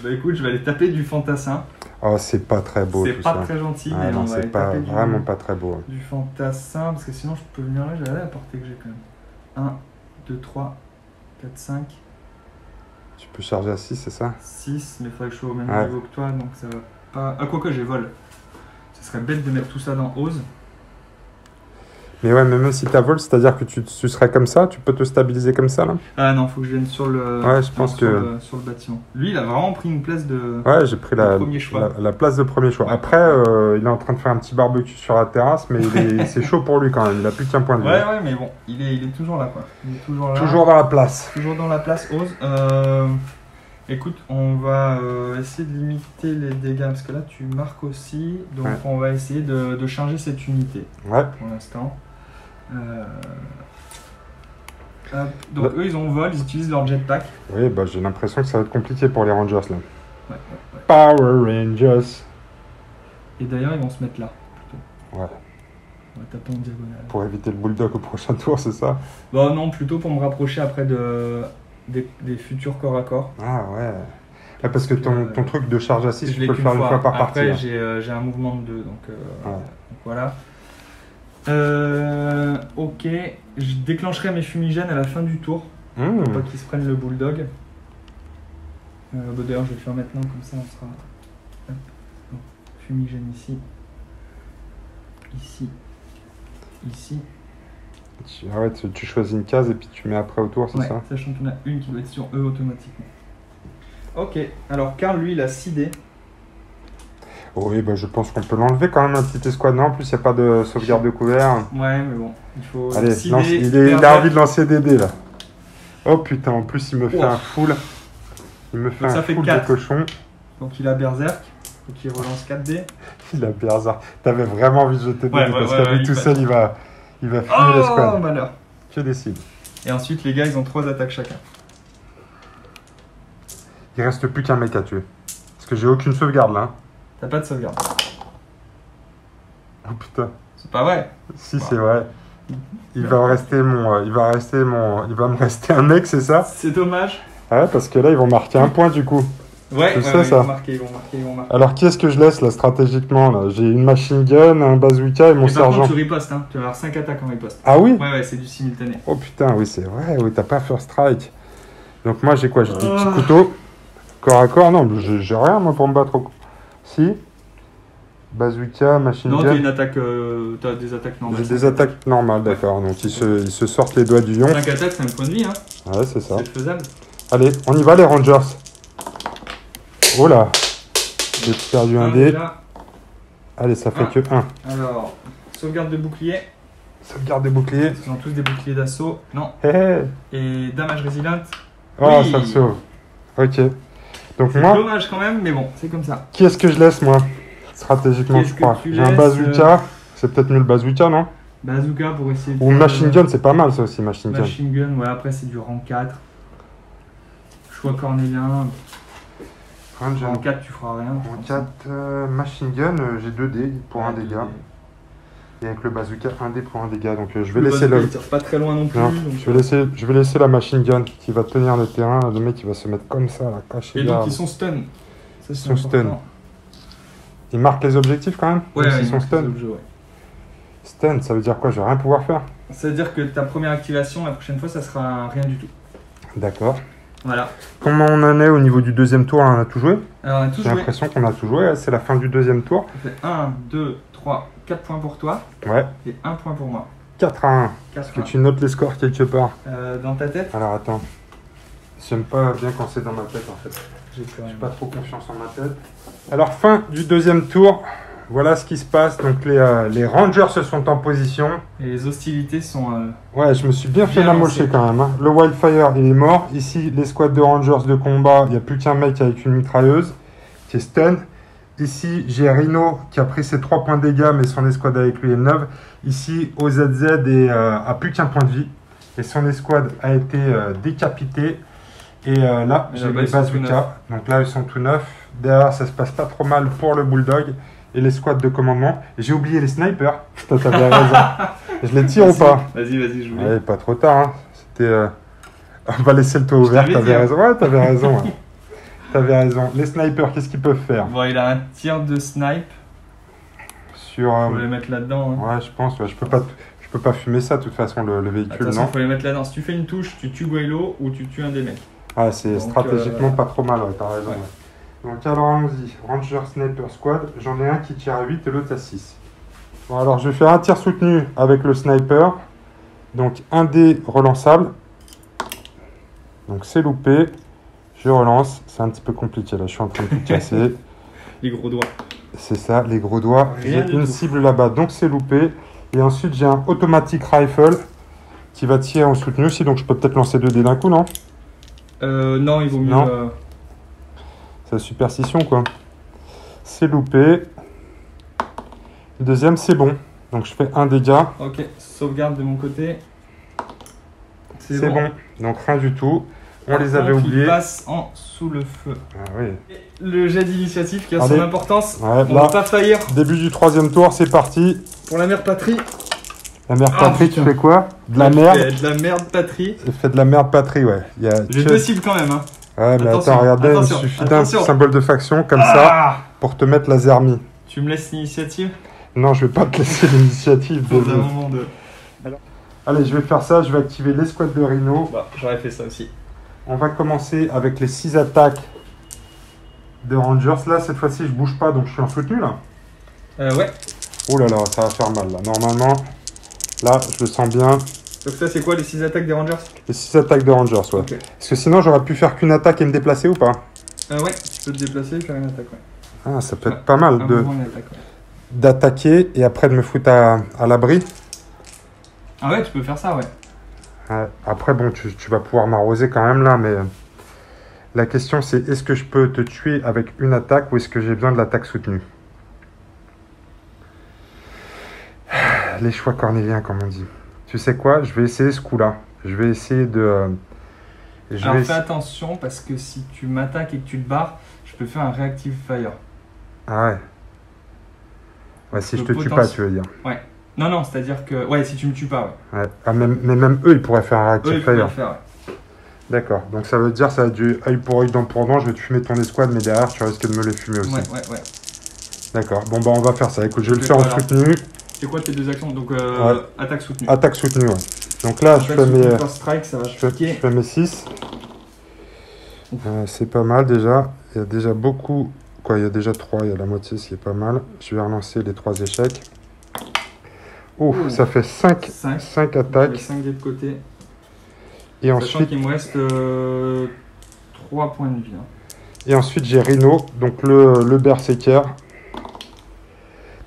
Bah écoute, je vais aller taper du fantassin. Oh, c'est pas très beau C'est tout pas ça. très gentil, Ah mais non, on va c'est aller pas, taper vraiment pas très beau. du fantassin, parce que sinon je peux venir là, j'ai la portée que j'ai quand même. 1, 2, 3, 4, 5, Tu peux charger à 6, c'est ça? 6, mais il faudrait que je sois au même Ouais. niveau que toi, donc ça va pas... Ah, quoique j'ai vol. Ce serait bête de mettre tout ça dans Ose. Mais ouais, mais même si t'as vol, c'est-à-dire que tu serais comme ça, tu peux te stabiliser comme ça là? Ah non, faut que je vienne sur le... Ouais, je pense sur le bâtiment. Lui, il a vraiment pris une place de... Ouais, j'ai pris premier choix. la place de premier choix. Ouais. Après, il est en train de faire un petit barbecue sur la terrasse, mais c'est chaud pour lui quand même. Il a plus qu'un point de vue. Ouais, mais bon, il est toujours là, quoi. Il est toujours là. Toujours dans la place. Toujours dans la place, Ose. Écoute, on va essayer de limiter les dégâts, parce que là, tu marques aussi. Donc, Ouais. on va essayer de changer cette unité, Ouais. pour l'instant. Hop. Donc, eux, ils ont vol, ils utilisent leur jetpack. Oui, bah, j'ai l'impression que ça va être compliqué pour les Rangers là. Ouais. Power Rangers. Et d'ailleurs, ils vont se mettre là, plutôt. Ouais. On va taper en diagonale. Pour éviter le bulldog au prochain tour, c'est ça? Bon, non, plutôt pour me rapprocher après des futurs corps à corps. Ah ouais. Ah, parce que ton truc de charge à 6, Je tu l'ai peux le qu'une faire une fois par partie. Après, hein. j'ai un mouvement de 2, donc Ouais. voilà. Ok, je déclencherai mes fumigènes à la fin du tour, Mmh. pour pas qu'ils se prennent le bulldog. D'ailleurs, je vais le faire maintenant, comme ça on sera. Hop. Donc, fumigène ici, ici. Ah ouais, tu choisis une case et puis tu mets après autour, c'est Ouais, ça? sachant qu'il y en a une qui doit être sur eux automatiquement. Ok, alors Karl, lui, il a 6 dés. Oui, bah, je pense qu'on peut l'enlever quand même, un petit escouade. En plus, il n'y a pas de sauvegarde de couvert. Ouais, mais bon, il faut. Allez, 6 lance, dés, il a envie de lancer des dés là. Oh putain, en plus, il me fait Oh. un full. Il me fait Donc, ça un fait full de 4. cochon. Donc il a Berserk, donc il relance 4 dés. Il a Berzard. T'avais vraiment envie de jeter des Ouais, dés ouais, parce ouais, qu'à lui ouais, tout il seul, il va fumer Oh, l'escouade. malheur. Que décide. Et ensuite, les gars, ils ont 3 attaques chacun. Il reste plus qu'un mec à tuer. Parce que j'ai aucune sauvegarde là. hein. T'as pas de sauvegarde. Oh putain. C'est pas vrai. Si, c'est vrai. Il va me rester un mec, c'est ça? C'est dommage. Ah ouais, parce que là, ils vont marquer un point du coup. Ouais, Tu sais, ils ça. vont marquer, ils vont marquer. Alors, qui est-ce que je laisse là stratégiquement là? J'ai une machine gun, un bazooka et mon Et par sergent. contre, tu ripostes, hein. Tu vas avoir 5 attaques en riposte. Ah oui? Ouais, c'est du simultané. Oh putain, oui, c'est vrai, oui, t'as pas first strike. Donc, moi, j'ai quoi? J'ai des petits couteaux. Corps à corps? Non, j'ai rien moi pour me battre. Si? Bazooka, machine Non, gun. t'as des attaques normales. J'ai des attaques normales, d'accord. Donc, ils se sortent les doigts du lion. 5 attaques, c'est un point de vie, hein. Ouais, c'est ça. C'est faisable. Allez, on y va, les Rangers. Oh là! J'ai perdu un dé. Déjà. Allez, ça fait que 1. Alors, sauvegarde de bouclier. Sauvegarde de bouclier. Ils ont tous des boucliers d'assaut. Non. Hé hé. Et damage résilient. Oh, Oui. ça me sauve. Ok. Donc C'est moi, dommage quand même, mais bon, c'est comme ça. qui est-ce que je laisse, moi? Stratégiquement, Qu'est-ce je que crois. tu J'ai un laisses, bazooka. C'est peut-être mieux le bazooka, non? Bazooka pour essayer de. Ou machine gun, c'est pas mal, ça aussi, machine gun. Machine gun, ouais, après c'est du rang 4. Choix cornélien. Ranger. Rang 4, tu feras rien. En 4, machine gun, j'ai 2 dés pour un dégât. Et avec le bazooka, 1 dé pour un dégât. Donc je vais laisser le. Il tire pas très loin non plus. Non, donc, je vais laisser la machine gun qui va tenir le terrain. Le mec, il va se mettre comme ça, là, caché Et derrière. donc ils sont stun. Ça, c'est Ils sont stun. important. Il marque les objectifs quand même? Ouais, Même ouais, s'ils sont stun. ouais. Stun, ça veut dire quoi? Je vais rien pouvoir faire. Ça veut dire que ta première activation, la prochaine fois, ça sera rien du tout. D'accord. Voilà. Comment on en est au niveau du deuxième tour? On a tout joué? Alors on a tous J'ai joué. l'impression qu'on a tout joué. C'est la fin du deuxième tour. Ça fait 1, 2, 3, 4 points pour toi Ouais. et 1 point pour moi. 4 à 1. 4 Est-ce que tu notes les scores quelque part? Dans ta tête, Alors attends. J'aime pas bien quand c'est dans ma tête en fait. j'ai plus rien. J'ai pas trop confiance en ma tête. Alors fin du deuxième tour. Voilà ce qui se passe. Donc les Rangers se sont en position. Et les hostilités sont. Ouais, je me suis bien fait Bien lamocher lancé. quand même. Hein. Le Wildfire, il est mort. Ici, les squads de Rangers de combat, il n'y a plus qu'un mec avec une mitrailleuse qui est stun. Ici, j'ai Rhino qui a pris ses 3 points de dégâts, mais son escouade avec lui est neuve. Ici, OZZ a plus qu'un point de vie. Et son escouade a été décapité. Et là, Et j'ai là-bas, les ils sont tout bazookas. neufs. Donc là, ils sont tout neufs. Derrière, ça se passe pas trop mal pour le Bulldog et les squads de commandement. Et j'ai oublié les snipers. Putain, t'avais raison. Je les tire ou pas? Vas-y, je voulais. Ouais, pas trop tard. Hein. C'était. On va laisser le toit ouvert. t'avais dit, T'avais hein. raison. Ouais, t'avais raison. Ouais. T'avais raison. Les snipers, qu'est-ce qu'ils peuvent faire? Bon, il a un tir de snipe. Sur. Faut les mettre là-dedans. Hein. Ouais, je pense. Ouais, je peux pas fumer ça de toute façon le De véhicule, toute façon, non? faut les mettre là-dedans. Si tu fais une touche, tu tues Guaylo ou tu tues un des mecs. Ouais, c'est Donc, stratégiquement pas trop mal. Ouais, t'as raison. ouais. Ouais. Donc alors allons-y. Ranger Sniper Squad. J'en ai un qui tire à 8 et l'autre à 6. Bon, alors je vais faire un tir soutenu avec le sniper. Donc un dé relançable. Donc c'est loupé. Je relance. C'est un petit peu compliqué là. Je suis en train de tout casser. Les gros doigts. C'est ça, les gros doigts. Rien J'ai du une tout. cible là-bas, donc c'est loupé. Et ensuite j'ai un automatic rifle qui va tirer en soutenu aussi. Donc je peux peut-être lancer 2 dés d'un coup, non? Non, il vaut mieux. Non. C'est la superstition quoi. C'est loupé. Le deuxième c'est bon. Donc je fais un dégât. Ok, sauvegarde de mon côté. C'est bon. Donc rien du tout. On Par les avait contre, il oubliés. passe en sous le feu. Ah oui. Le jet d'initiative qui a Allez. son importance. Ouais, On là. va pas faillir Début du troisième tour, c'est parti. pour la mère patrie. La mère Ah, patrie, tu putain. fais quoi? De la merde. De la merde patrie. Fait de la merde patrie, ouais. J'ai 2 cibles quand même. Hein. Ouais, mais Attention, attends, regarde bien, il me attention, suffit d'un attention. symbole de faction comme ça Ah, pour te mettre la zermie. tu me laisses l'initiative Non, je vais pas te laisser l'initiative. pour un désolé. moment de. Allez, je vais faire ça, je vais activer l'escouade de Rhino. Bah, j'aurais fait ça aussi. On va commencer avec les 6 attaques de Rangers. Là, cette fois-ci, je bouge pas, donc je suis en soutenu, là. Ouais. Oh là là, ça va faire mal, là. Normalement, là, je le sens bien. Donc ça c'est quoi les 6 attaques des Rangers? Les 6 attaques de Rangers, ouais. Ok. Parce que sinon, j'aurais pu faire qu'une attaque et me déplacer ou pas? Ouais, tu peux te déplacer et faire une attaque, ouais. Ah, ça peut Ouais. être pas mal Un de mouvement, une attaque, ouais. d'attaquer et après de me foutre à l'abri. Ah ouais, tu peux faire ça, ouais. Ouais. Après, bon, tu vas pouvoir m'arroser quand même là, mais la question c'est est-ce que je peux te tuer avec une attaque ou est-ce que j'ai besoin de l'attaque soutenue? Les choix cornéliens, comme on dit. Tu sais quoi? Je vais essayer ce coup-là. Je vais essayer de... Alors fais attention parce que si tu m'attaques et que tu te barres, je peux faire un reactive fire. Ah ouais. Ouais, si je te Le tue pas, potentiel- tu veux dire. Non, non, c'est-à-dire que... Ouais, si tu me tues pas, ouais. Ouais. Ah, mais même eux, ils pourraient faire un Eux, reactive ils pourraient fire. le faire, ouais. D'accord. Donc ça veut dire ça va du œil pour œil, dent pour dent. Je vais te fumer ton escouade, mais derrière, tu risques de me les fumer aussi. Ouais. D'accord. Bon, bah on va faire ça. Écoute, je vais le faire en soutenu. C'est quoi tes deux actions? Donc, attaque soutenue. Attaque soutenue, ouais. Donc là, je fais mes... First strike, ça va je fais mes 6. C'est pas mal déjà. Il y a déjà beaucoup... Quoi, il y a déjà 3, il y a la moitié, ce qui est pas mal. Je vais relancer les 3 échecs. Ouf, ça fait 5 attaques. 5 de côté. Et ensuite... il me reste 3 points de vie. Hein. Et ensuite, j'ai Rhino, donc le Berserker.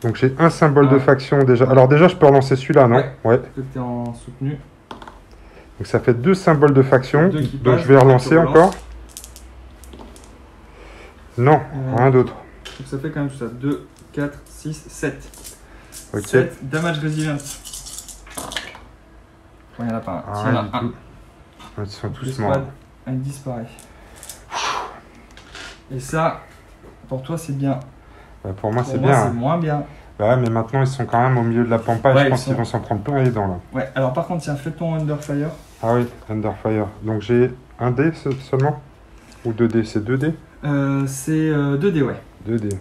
Donc j'ai un symbole de faction déjà. Alors déjà, je peux relancer celui-là, non? Ouais. Parce que tu es en soutenu. Donc ça fait 2 symboles de faction. Donc je vais relancer encore. Non, rien d'autre. Donc ça fait quand même tout ça. 2, 4, 6, 7. Ok. 7 damage resilient. Il n'y en a pas un. Il y en a un. Ils sont tous morts. Elle disparaît. Et ça, pour toi, c'est bien. Bah, pour moi, c'est bien. C'est moins bien. Bah, mais maintenant, ils sont quand même au milieu de la pampa. Et je pense qu'ils vont s'en prendre plein les dents là. Ouais, alors par contre, tiens, fais ton Underfire. Ah oui, Underfire. Donc j'ai un dé seulement? Ou 2 dés? C'est 2 dés? C'est 2 dés, ouais. 2 dés.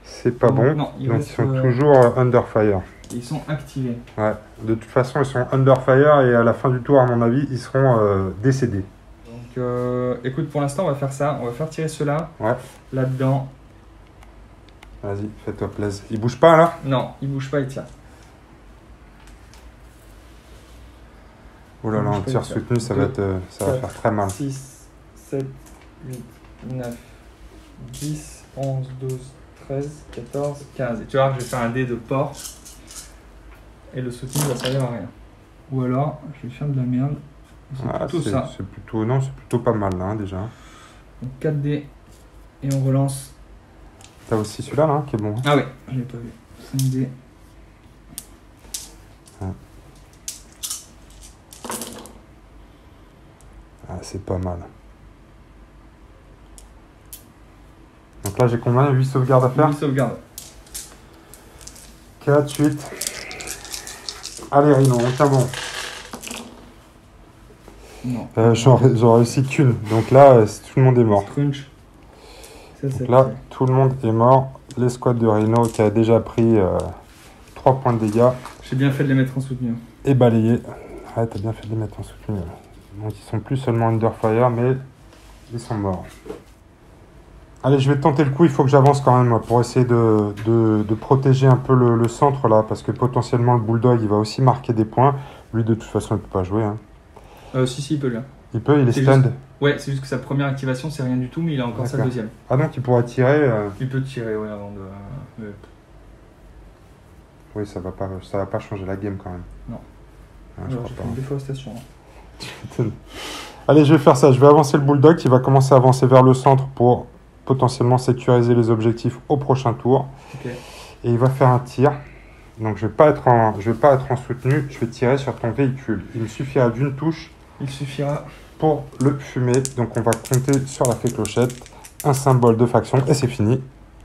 C'est pas bon. Non, donc ils sont toujours Underfire. Ils sont activés. Ouais, de toute façon, ils sont Underfire et à la fin du tour, à mon avis, ils seront décédés. Donc, écoute, pour l'instant, on va faire ça. On va faire tirer ceux-là. Ouais. Là-dedans. Vas-y, fais-toi plaisir. Il bouge pas là? Non, il bouge pas, il tient. Oh là là, un tir soutenu, ça va faire très mal. 6, 7, 8, 9, 10, 11, 12, 13, 14, 15. Et tu vois que je vais faire un dé de porc. Et le soutien ne va servir à rien. Ou alors, je vais faire de la merde. C'est plutôt ça. C'est plutôt pas mal là, déjà. Donc 4 dés. Et on relance. T'as aussi celui-là là, qui est bon. Ah oui, je l'ai pas vu. 5 dés. Ah, c'est pas mal. Donc là, j'ai combien? 8 sauvegardes à faire? 8 sauvegardes. 4, 8. Allez, Rhino, on tient bon. Non. J'en réussi qu'une. Donc là, tout le monde est mort. Crunch. Donc là, tout le monde est mort. L'escouade de Rhino qui a déjà pris 3 points de dégâts. J'ai bien fait de les mettre en soutenu. Et balayé. Ouais, t'as bien fait de les mettre en soutenu. Donc ils sont plus seulement Underfire, mais ils sont morts. Allez, je vais tenter le coup. Il faut que j'avance quand même moi, pour essayer de protéger un peu le centre là. Parce que potentiellement le Bulldog, il va aussi marquer des points. Lui, de toute façon, il ne peut pas jouer. Hein. Si, il peut là. Il peut, il est stand. Juste... Ouais, c'est juste que sa première activation, c'est rien du tout, mais il a encore sa deuxième. Ah donc il pourra tirer. Il peut tirer, ouais, avant de. Oui, ça va pas changer la game quand même. Non. Ouais, alors, j'ai fait une déforestation. Allez, je vais faire ça. Je vais avancer le Bulldog qui va commencer à avancer vers le centre pour potentiellement sécuriser les objectifs au prochain tour. Okay. Et il va faire un tir. Donc je vais pas être en soutenu. Je vais tirer sur ton véhicule. Il me suffira d'une touche. Il suffira. Pour le fumer. Donc on va compter sur la fée clochette. Un symbole de faction et c'est fini.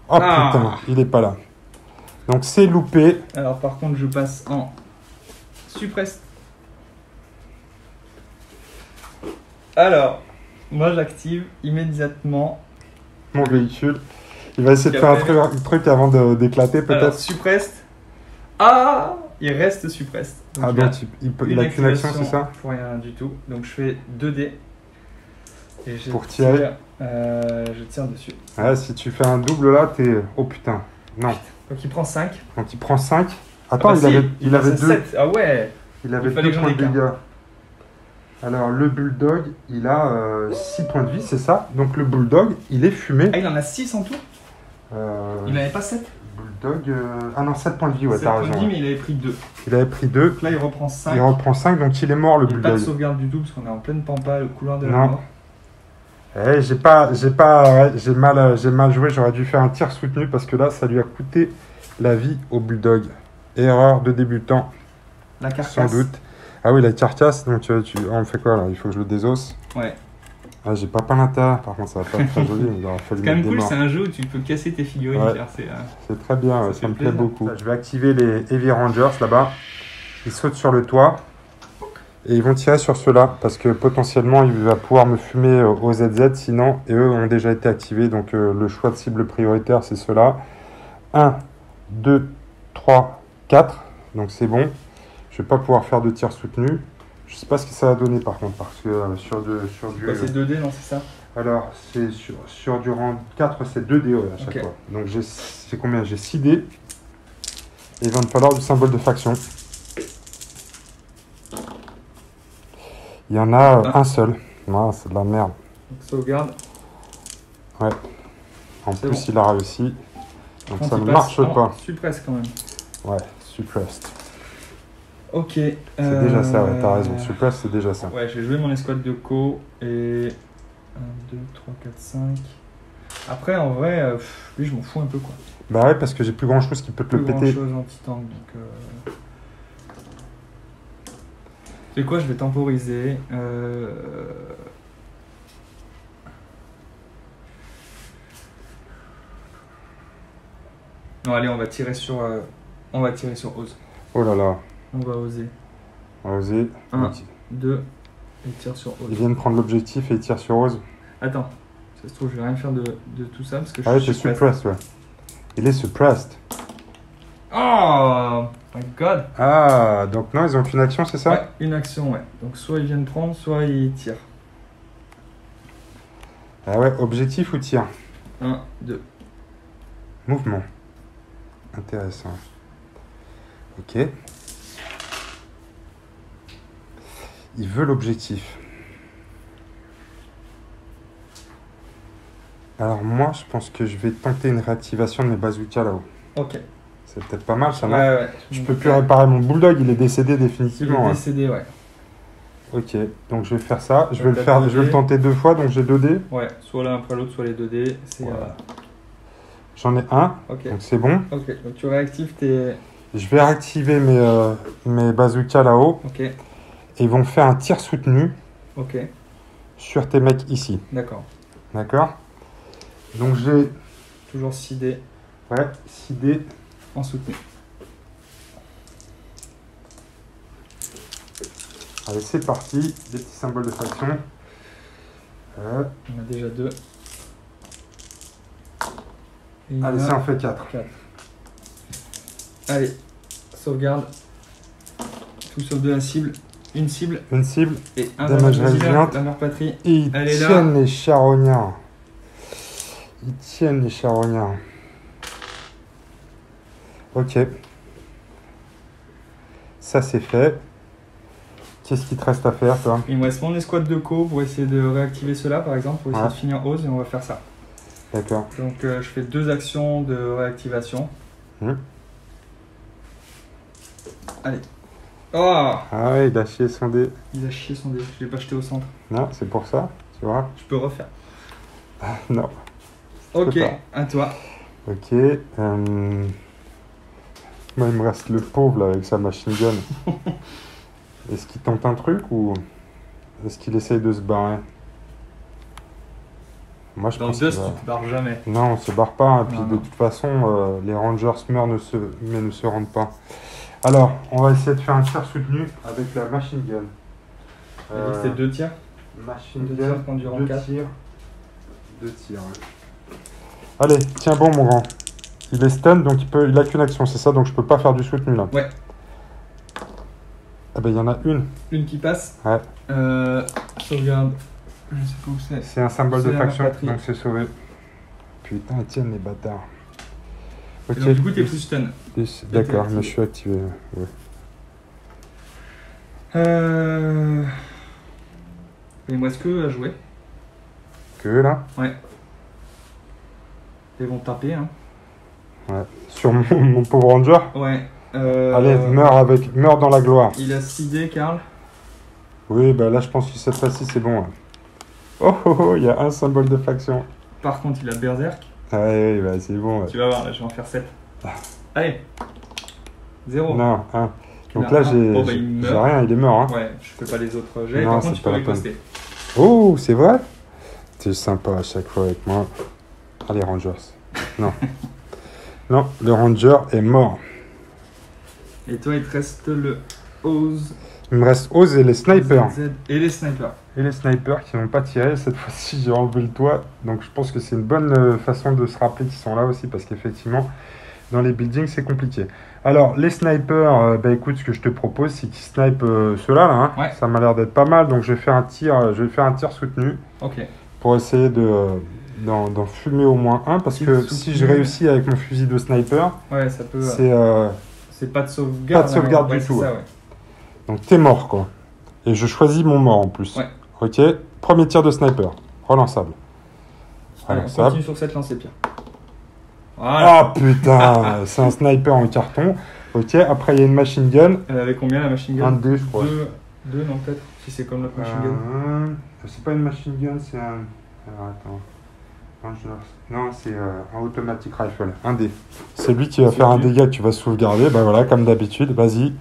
Oh putain, il est pas là. Donc c'est loupé. Alors par contre, je passe en suppresse. Alors, moi j'active immédiatement mon véhicule. Il va essayer de faire un truc avant d'éclater peut-être. Alors, suppressed. Ah, il reste suppressed. Donc, donc il a qu'une action, c'est ça? Pour rien du tout. Donc je fais 2 dés. Et pour tirer. Je tire dessus. Ouais, si tu fais un double là, t'es... Oh putain, non. Donc il prend 5. Donc il prend 5. Attends, il avait 2. 7. Ah ouais. Il avait 2 points de dégâts. Alors le Bulldog, il a 6 points de vie, c'est ça? Donc le Bulldog, il est fumé. Ah, il en a 6 en tout? Il n'avait pas 7? Bulldog, ah non, 7 points de vie, ouais, t'as raison. 7 points de vie, mais il avait pris 2. Il avait pris 2. Donc là, il reprend 5. Il reprend 5, donc il est mort, le Bulldog. Pas de sauvegarde du tout, parce qu'on est en pleine pampa, le couloir de la mort. Eh, j'ai mal joué, j'aurais dû faire un tir soutenu, parce que là, ça lui a coûté la vie au Bulldog. Erreur de débutant. La carcasse. Sans doute. Ah oui, la carcasse, donc on fait quoi là? Il faut que je le désosse. Ouais. Ah, j'ai pas peint l'intérieur, par contre ça va pas être très joli. C'est quand même cool, c'est un jeu où tu peux casser tes figurines. Ouais. C'est très bien, ça me plaît beaucoup. Je vais activer les Heavy Rangers là-bas. Ils sautent sur le toit. Et ils vont tirer sur ceux-là, parce que potentiellement, il va pouvoir me fumer au ZZ, sinon, et eux ont déjà été activés, donc le choix de cible prioritaire, c'est ceux-là. 1, 2, 3, 4, donc c'est bon. Je vais pas pouvoir faire de tir soutenu. Je sais pas ce que ça va donner par contre, parce que sur du... C'est 2D, non, c'est ça? Alors, c'est sur du rang 4, c'est 2 dés à chaque fois. Donc j'ai combien? J'ai 6 dés. Et il va me falloir du symbole de faction. Il y en a un seul. Ah, c'est de la merde. Donc, sauvegarde. Ouais. En plus, bon. Il a réussi. Donc quand ça ne marche pas. Suppresse quand même. Ouais, suppressed. Ok. C'est déjà ça, ouais, t'as raison. Suppressed, c'est déjà ça. Ouais, je vais jouer mon escouade de co et 1, 2, 3, 4, 5. Après, en vrai, lui, je m'en fous un peu, quoi. Bah ouais, parce que j'ai plus grand chose qui peut te le péter. Plus grand chose anti-tank, donc... C'est quoi, je vais temporiser. Non, allez, on va tirer sur Ose. Oh là là. On va oser. On va oser. 1, 2, et tire sur Ose. Il vient de prendre l'objectif et il tire sur Ose. Attends, ça se trouve, je vais rien faire de tout ça parce que je suis suppressed, ouais. Il est suppressed. Oh my god. Ah, donc non, ils ont qu'une action, c'est ça? Ouais, une action, ouais. Donc soit ils viennent prendre, soit ils tirent. Ah ouais, objectif ou tir? 1, 2. Mouvement. Intéressant. Ok. Il veut l'objectif. Alors moi, je pense que je vais tenter une réactivation de mes bazookas là-haut. Ok. C'est peut-être pas mal, ça, non? Ouais. Je peux plus réparer mon bulldog, il est décédé définitivement. Il est décédé, ouais. Ok, donc je vais faire ça. Je vais le tenter 2 fois, donc j'ai 2 dés. Ouais, soit l'un après l'autre, soit les 2 dés. Voilà. J'en ai un, donc c'est bon. Ok, donc tu réactives tes... Je vais réactiver mes bazookas là-haut. Ok. Et ils vont faire un tir soutenu. Ok. Sur tes mecs ici. D'accord. D'accord. Donc j'ai... Toujours 6 dés. Ouais, 6 dés. En soutenu. Allez, c'est parti. Des petits symboles de faction. On a déjà 2. Allez, ça en fait 4. Allez, sauvegarde. Tout sauf de la cible. Une cible. Une cible. Et un damage résilient. La mère patrie. Et ils tiennent les charognards. Ils tiennent les charognards. Ok. Ça c'est fait. Qu'est-ce qu'il te reste à faire, toi? Il me reste mon escouade de co pour essayer de réactiver cela, par exemple, pour essayer de finir Ose, et on va faire ça. D'accord. Donc je fais 2 actions de réactivation. Allez. Oh! Ah ouais, il a chié son dé. Il a chié son dé, je l'ai pas jeté au centre. Non, c'est pour ça, tu vois. Je peux refaire. Non. Ok, à toi. Ok. Moi, il me reste le pauvre là avec sa machine gun. Est-ce qu'il tente un truc ou est-ce qu'il essaye de se barrer? Moi, je pense que tu te barres jamais. Non, on se barre pas. Et puis de toute façon, les Rangers meurent mais ne se rendent pas. Alors, on va essayer de faire un tir soutenu avec la machine gun. C'est 2 tirs. Machine gun, gun, 2 tirs. 2 tirs, ouais. Allez, tiens bon, mon grand. Il est stun, donc il a qu'une action, c'est ça, donc je peux pas faire du soutenu là. Ouais. Ah ben il y en a une. Une qui passe. Ouais. Sauvegarde. Je sais pas où c'est. C'est un symbole de faction, donc c'est sauvé. Putain, ils tiennent les bâtards. Ok. Donc, du coup, t'es plus stun. D'accord, mais je suis activé. Ouais. Il me reste que à jouer. Que là? Ouais. Ils vont taper, hein. Ouais. Sur mon pauvre ranger? Ouais. Allez, meurs dans la gloire. Il a 6 dés, Karl. Oui, bah là je pense que cette fois-ci c'est bon. Oh, il y a un symbole de faction. Par contre, il a Berserk. Ouais, bah c'est bon. Ouais. Tu vas voir, là je vais en faire 7. Allez. 0. Non, 1. Donc là j'ai rien, il est mort. Hein. Ouais, je fais pas les autres jets. Par contre, tu peux riposter. Oh, c'est vrai? T'es sympa à chaque fois avec moi. Allez, Rangers. Non. Non, le Ranger est mort. Et toi, il te reste le Ose. Il me reste Oz et les snipers. ZZ et les snipers. Et les snipers qui n'ont pas tiré. Cette fois-ci, j'ai enlevé le toit. Donc je pense que c'est une bonne façon de se rappeler qu'ils sont là aussi. Parce qu'effectivement, dans les buildings, c'est compliqué. Alors, les snipers, bah écoute, ce que je te propose, c'est qu'ils snipent ceux-là. Là, hein. Ouais. Ça m'a l'air d'être pas mal. Donc je vais faire un tir, soutenu. Ok. Pour essayer d'en fumer au moins un. Parce que si je réussis avec mon fusil de sniper, ouais, ça peut. c'est pas de sauvegarde. pas de sauvegarde du tout. Ça, ouais. Donc t'es mort, quoi. Et je choisis mon mort en plus. Ouais. Ok, premier tir de sniper. Relançable. Allez, on continue sur cette lancée, Pierre. Voilà. Ah putain, c'est un sniper en carton. Ok, après il y a une machine gun. Elle avait combien la machine gun? Un D, je crois. Deux, non, peut-être. Si c'est comme l'autre machine gun. C'est pas une machine gun, c'est un. Alors attends. Non, c'est un automatic rifle. Un D. C'est lui qui va faire un dégât que tu vas sauvegarder. Bah voilà, comme d'habitude. Vas-y.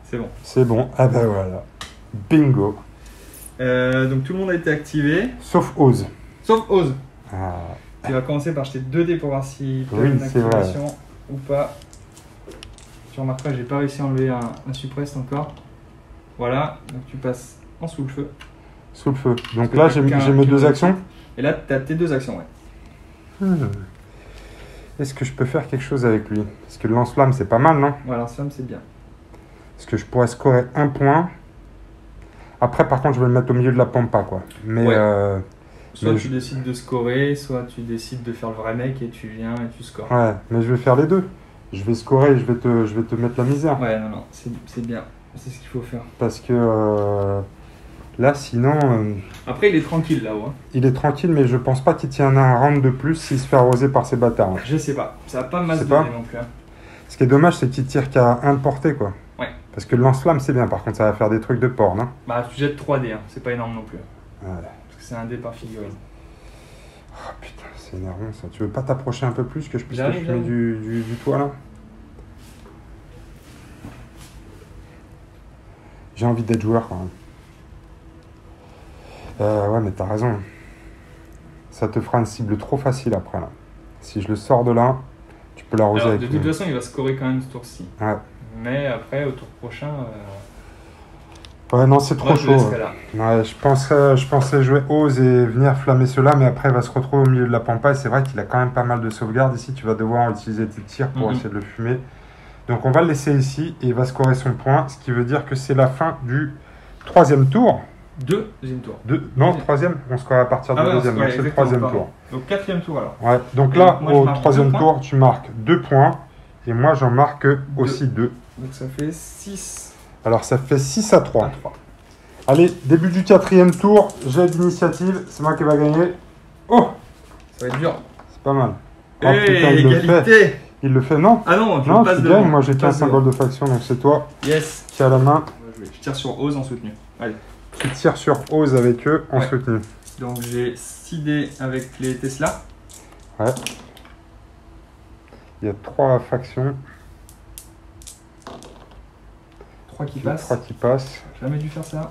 C'est bon. C'est bon. Ah bah voilà. Bingo. Donc tout le monde a été activé. Sauf Oz. Sauf Oz. Ah. Tu vas commencer par jeter 2 dés pour voir s'il peut Oui, une c'est activation ou pas. Tu remarqueras, j'ai pas réussi à enlever un suppress encore. Voilà, donc tu passes en sous le feu. Sous le feu. Donc là, j'ai mes 2 actions. Et là, tu as tes 2 actions, ouais. Est-ce que je peux faire quelque chose avec lui? Parce que le lance-flamme, c'est pas mal, non? Voilà, lance-flamme, c'est bien. Est-ce que je pourrais scorer 1 point? Après, par contre, je vais le mettre au milieu de la pampa, quoi. Mais, ouais. Soit tu décides de scorer, soit tu décides de faire le vrai mec et tu viens et tu scores. Ouais, mais je vais faire les deux. Je vais scorer et je vais te mettre la misère. Ouais, non, c'est bien. C'est ce qu'il faut faire. Parce que là, sinon... Après, il est tranquille là-haut. Hein. Il est tranquille, mais je pense pas qu'il tienne un round de plus s'il se fait arroser par ces bâtards. Hein. Je sais pas. Ça a pas masse de pas. non plus. Hein. Ce qui est dommage, c'est qu'il tire qu'à 1 de portée, quoi. Ouais. Parce que le lance-flamme, c'est bien. Par contre, ça va faire des trucs de porc, non? Bah, tu jettes 3 dés. Hein. C'est pas énorme non plus. Ouais. Parce que c'est un dé par figurine. Oh putain, c'est énervant ça. Tu veux pas t'approcher un peu plus que je puisse J'arrive, fumer du toit là? J'ai envie d'être joueur quand même. Ouais, mais t'as raison. Ça te fera une cible trop facile après là. Si je le sors de là, tu peux l'arroser avec de toute façon, il va scorer quand même ce tour-ci. Ouais. Mais après, au tour prochain. Ouais, non, c'est trop chaud. Ouais, je pensais jouer Oz et venir flammer cela, mais après, il va se retrouver au milieu de la pampa. Et c'est vrai qu'il a quand même pas mal de sauvegardes ici. Tu vas devoir utiliser tes tirs pour essayer de le fumer. Donc, on va le laisser ici et il va scorer son point. Ce qui veut dire que c'est la fin du 3e tour. Deuxième tour. Non, 3e. On score à partir du 2e. Donc, c'est le 3e tour. Donc, 4e tour alors. Ouais, donc là, au 3e tour, tu marques 2 points. Et moi, j'en marque aussi 2. Donc, ça fait 6. Alors, ça fait 6-3. Allez, début du 4e tour, j'ai l'initiative, c'est moi qui va gagner. Oh! Ça va être dur. C'est pas mal. Oh, putain, égalité! Il le fait, non? Ah non, je passe devant. Moi j'ai qu'un symbole de faction, donc c'est toi qui a la main. Je tire sur Oz en soutenu. Allez. Tu tires sur Oz avec eux en soutenu. Donc j'ai 6 dés avec les Tesla. Ouais. Il y a 3 factions. 3 qui passent. 3 qui passent. J'ai jamais dû faire ça.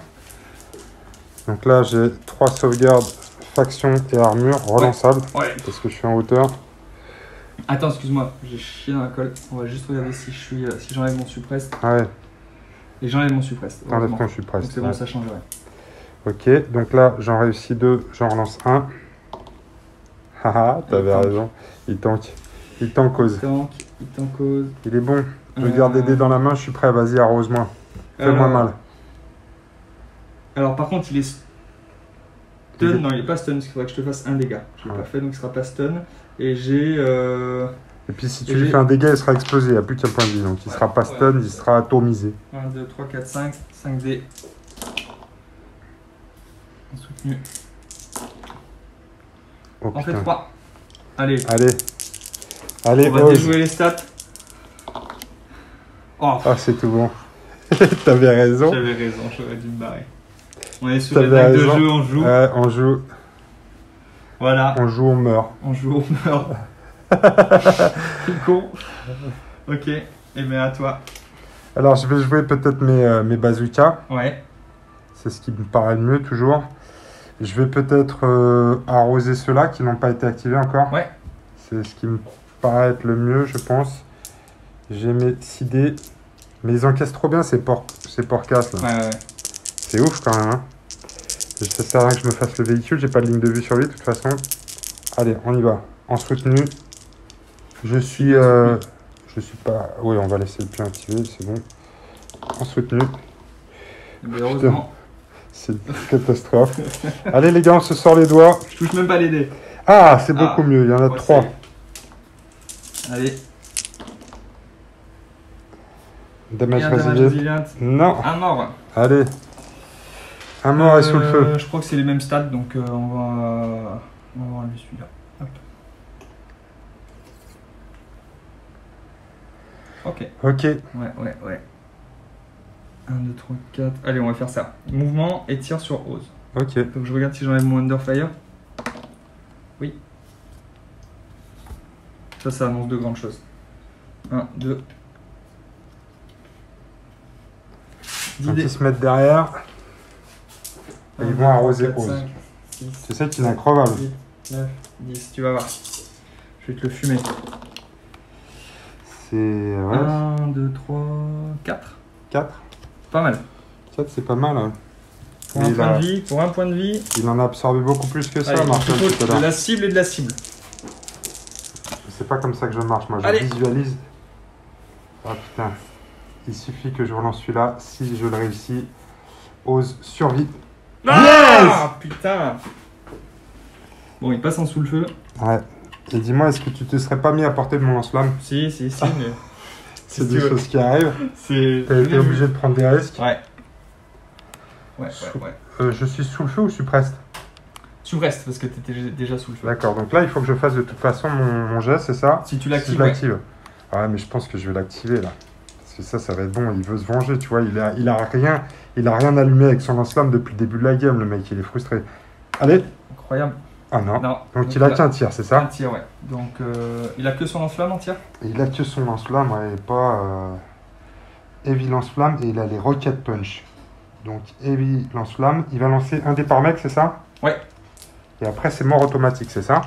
Donc là, j'ai 3 sauvegardes, faction et armure relançables. Ouais. Parce que je suis en hauteur. Attends, excuse-moi, j'ai chié dans la colle. On va juste regarder si j'enlève mon suppress. Ouais. Et j'enlève mon suppress. T'enlèves ton suppress. Donc c'est bon, ça changerait. Ok, donc là, j'en réussis 2, j'en relance 1. Haha, t'avais raison. Il tank. Il tank cause. Il tank cause. Il est bon. Je garde des dés dans la main, je suis prêt. Vas-y, arrose-moi. Fais-moi mal. Alors, par contre, il est stun. Non, il est pas stun, parce qu'il faudrait que je te fasse un dégât. Je l'ai pas fait, donc il sera pas stun. Et j'ai. Et puis, si tu lui fais un dégât, il sera explosé. Il n'y a plus qu'un point de vie. Donc, il sera pas stun, il sera atomisé. 1, 2, 3, 4, 5. 5 dés. Soutenu. Oh, on fait 3. Allez. Allez, on va déjouer les stats. Oh. Ah, c'est tout bon. T'avais raison. J'avais raison, j'aurais dû me barrer. On est sur les règles de jeu, on joue. Ouais, on joue. Voilà. On joue, on meurt. On joue, on meurt. C'est con. Ok, et bien à toi. Alors, je vais jouer peut-être mes bazookas. Ouais. C'est ce qui me paraît le mieux, toujours. Je vais peut-être arroser ceux-là qui n'ont pas été activés encore. Ouais. C'est ce qui me paraît être le mieux, je pense. J'ai mes 6 dés. Mais ils encaissent trop bien ces porcasses là. Ouais, ouais. C'est ouf quand même. Hein. Ça sert à rien que je me fasse le véhicule, j'ai pas de ligne de vue sur lui de toute façon. Allez, on y va. En soutenu. Je suis pas. Oui, on va laisser le pied activé, c'est bon. En soutenu. Mais heureusement. C'est une catastrophe. Allez les gars, on se sort les doigts. Je touche même pas les dés. Ah, c'est beaucoup mieux, il y en a 3. Allez. Damage Resilient. resilient. Non. Un mort. Allez. Un mort est sous le feu. Je crois que c'est les mêmes stats, donc on va enlever celui-là. Hop. Ok. Ok. Ouais. 1, 2, 3, 4. Allez, on va faire ça. Mouvement et tir sur Ose. Ok. Donc je regarde si j'enlève mon Underfire. Oui. Ça annonce de grandes choses. 1, 2. 10 Donc dés. ils se mettent derrière. Et ils vont arroser Ose. 5, 6, Tu sais qu'il est incroyable. 8, 9, 10. Tu vas voir. Je vais te le fumer. C'est. Ouais. 1, 2, 3, 4. 4. Pas mal. 4, c'est pas mal. Hein. Pour un point de vie. Il en a absorbé beaucoup plus que ça, Allez, Marshall, il tout à faut l'heure. de la cible et de la cible. C'est pas comme ça que je marche, moi. Je Allez. visualise. Ah putain. Il suffit que je relance celui-là. Si je le réussis, Ose survie. Ah putain. Bon, il passe en sous le feu. Ouais. Et dis-moi, est-ce que tu te serais pas mis à portée de mon lance-flamme? Si, mais. C'est des choses qui arrivent. C'est. T'as été obligé de prendre des risques. Ouais. Je suis sous le feu ou suppressed? Tu restes parce que t'étais déjà sous le feu. D'accord, donc là, il faut que je fasse de toute façon mon jet, c'est ça? Si tu Si l'actives. je l'active. Ouais, mais je pense que je vais l'activer là. Parce que ça va être bon. Il veut se venger, tu vois. Il a rien allumé avec son lance-flamme depuis le début de la game, le mec. Il est frustré. Allez. Incroyable. Ah non. Non. Donc il a qu'un tir, c'est Un ça? tir, ouais. Donc il a que son lance-flamme en tir. Il a que son lance-flamme, ouais, et pas Heavy lance-flamme, et il a les Rocket Punch. Donc Heavy lance-flamme, il va lancer un dé par mec, c'est ça? Ouais. Et après c'est mort automatique, c'est ça?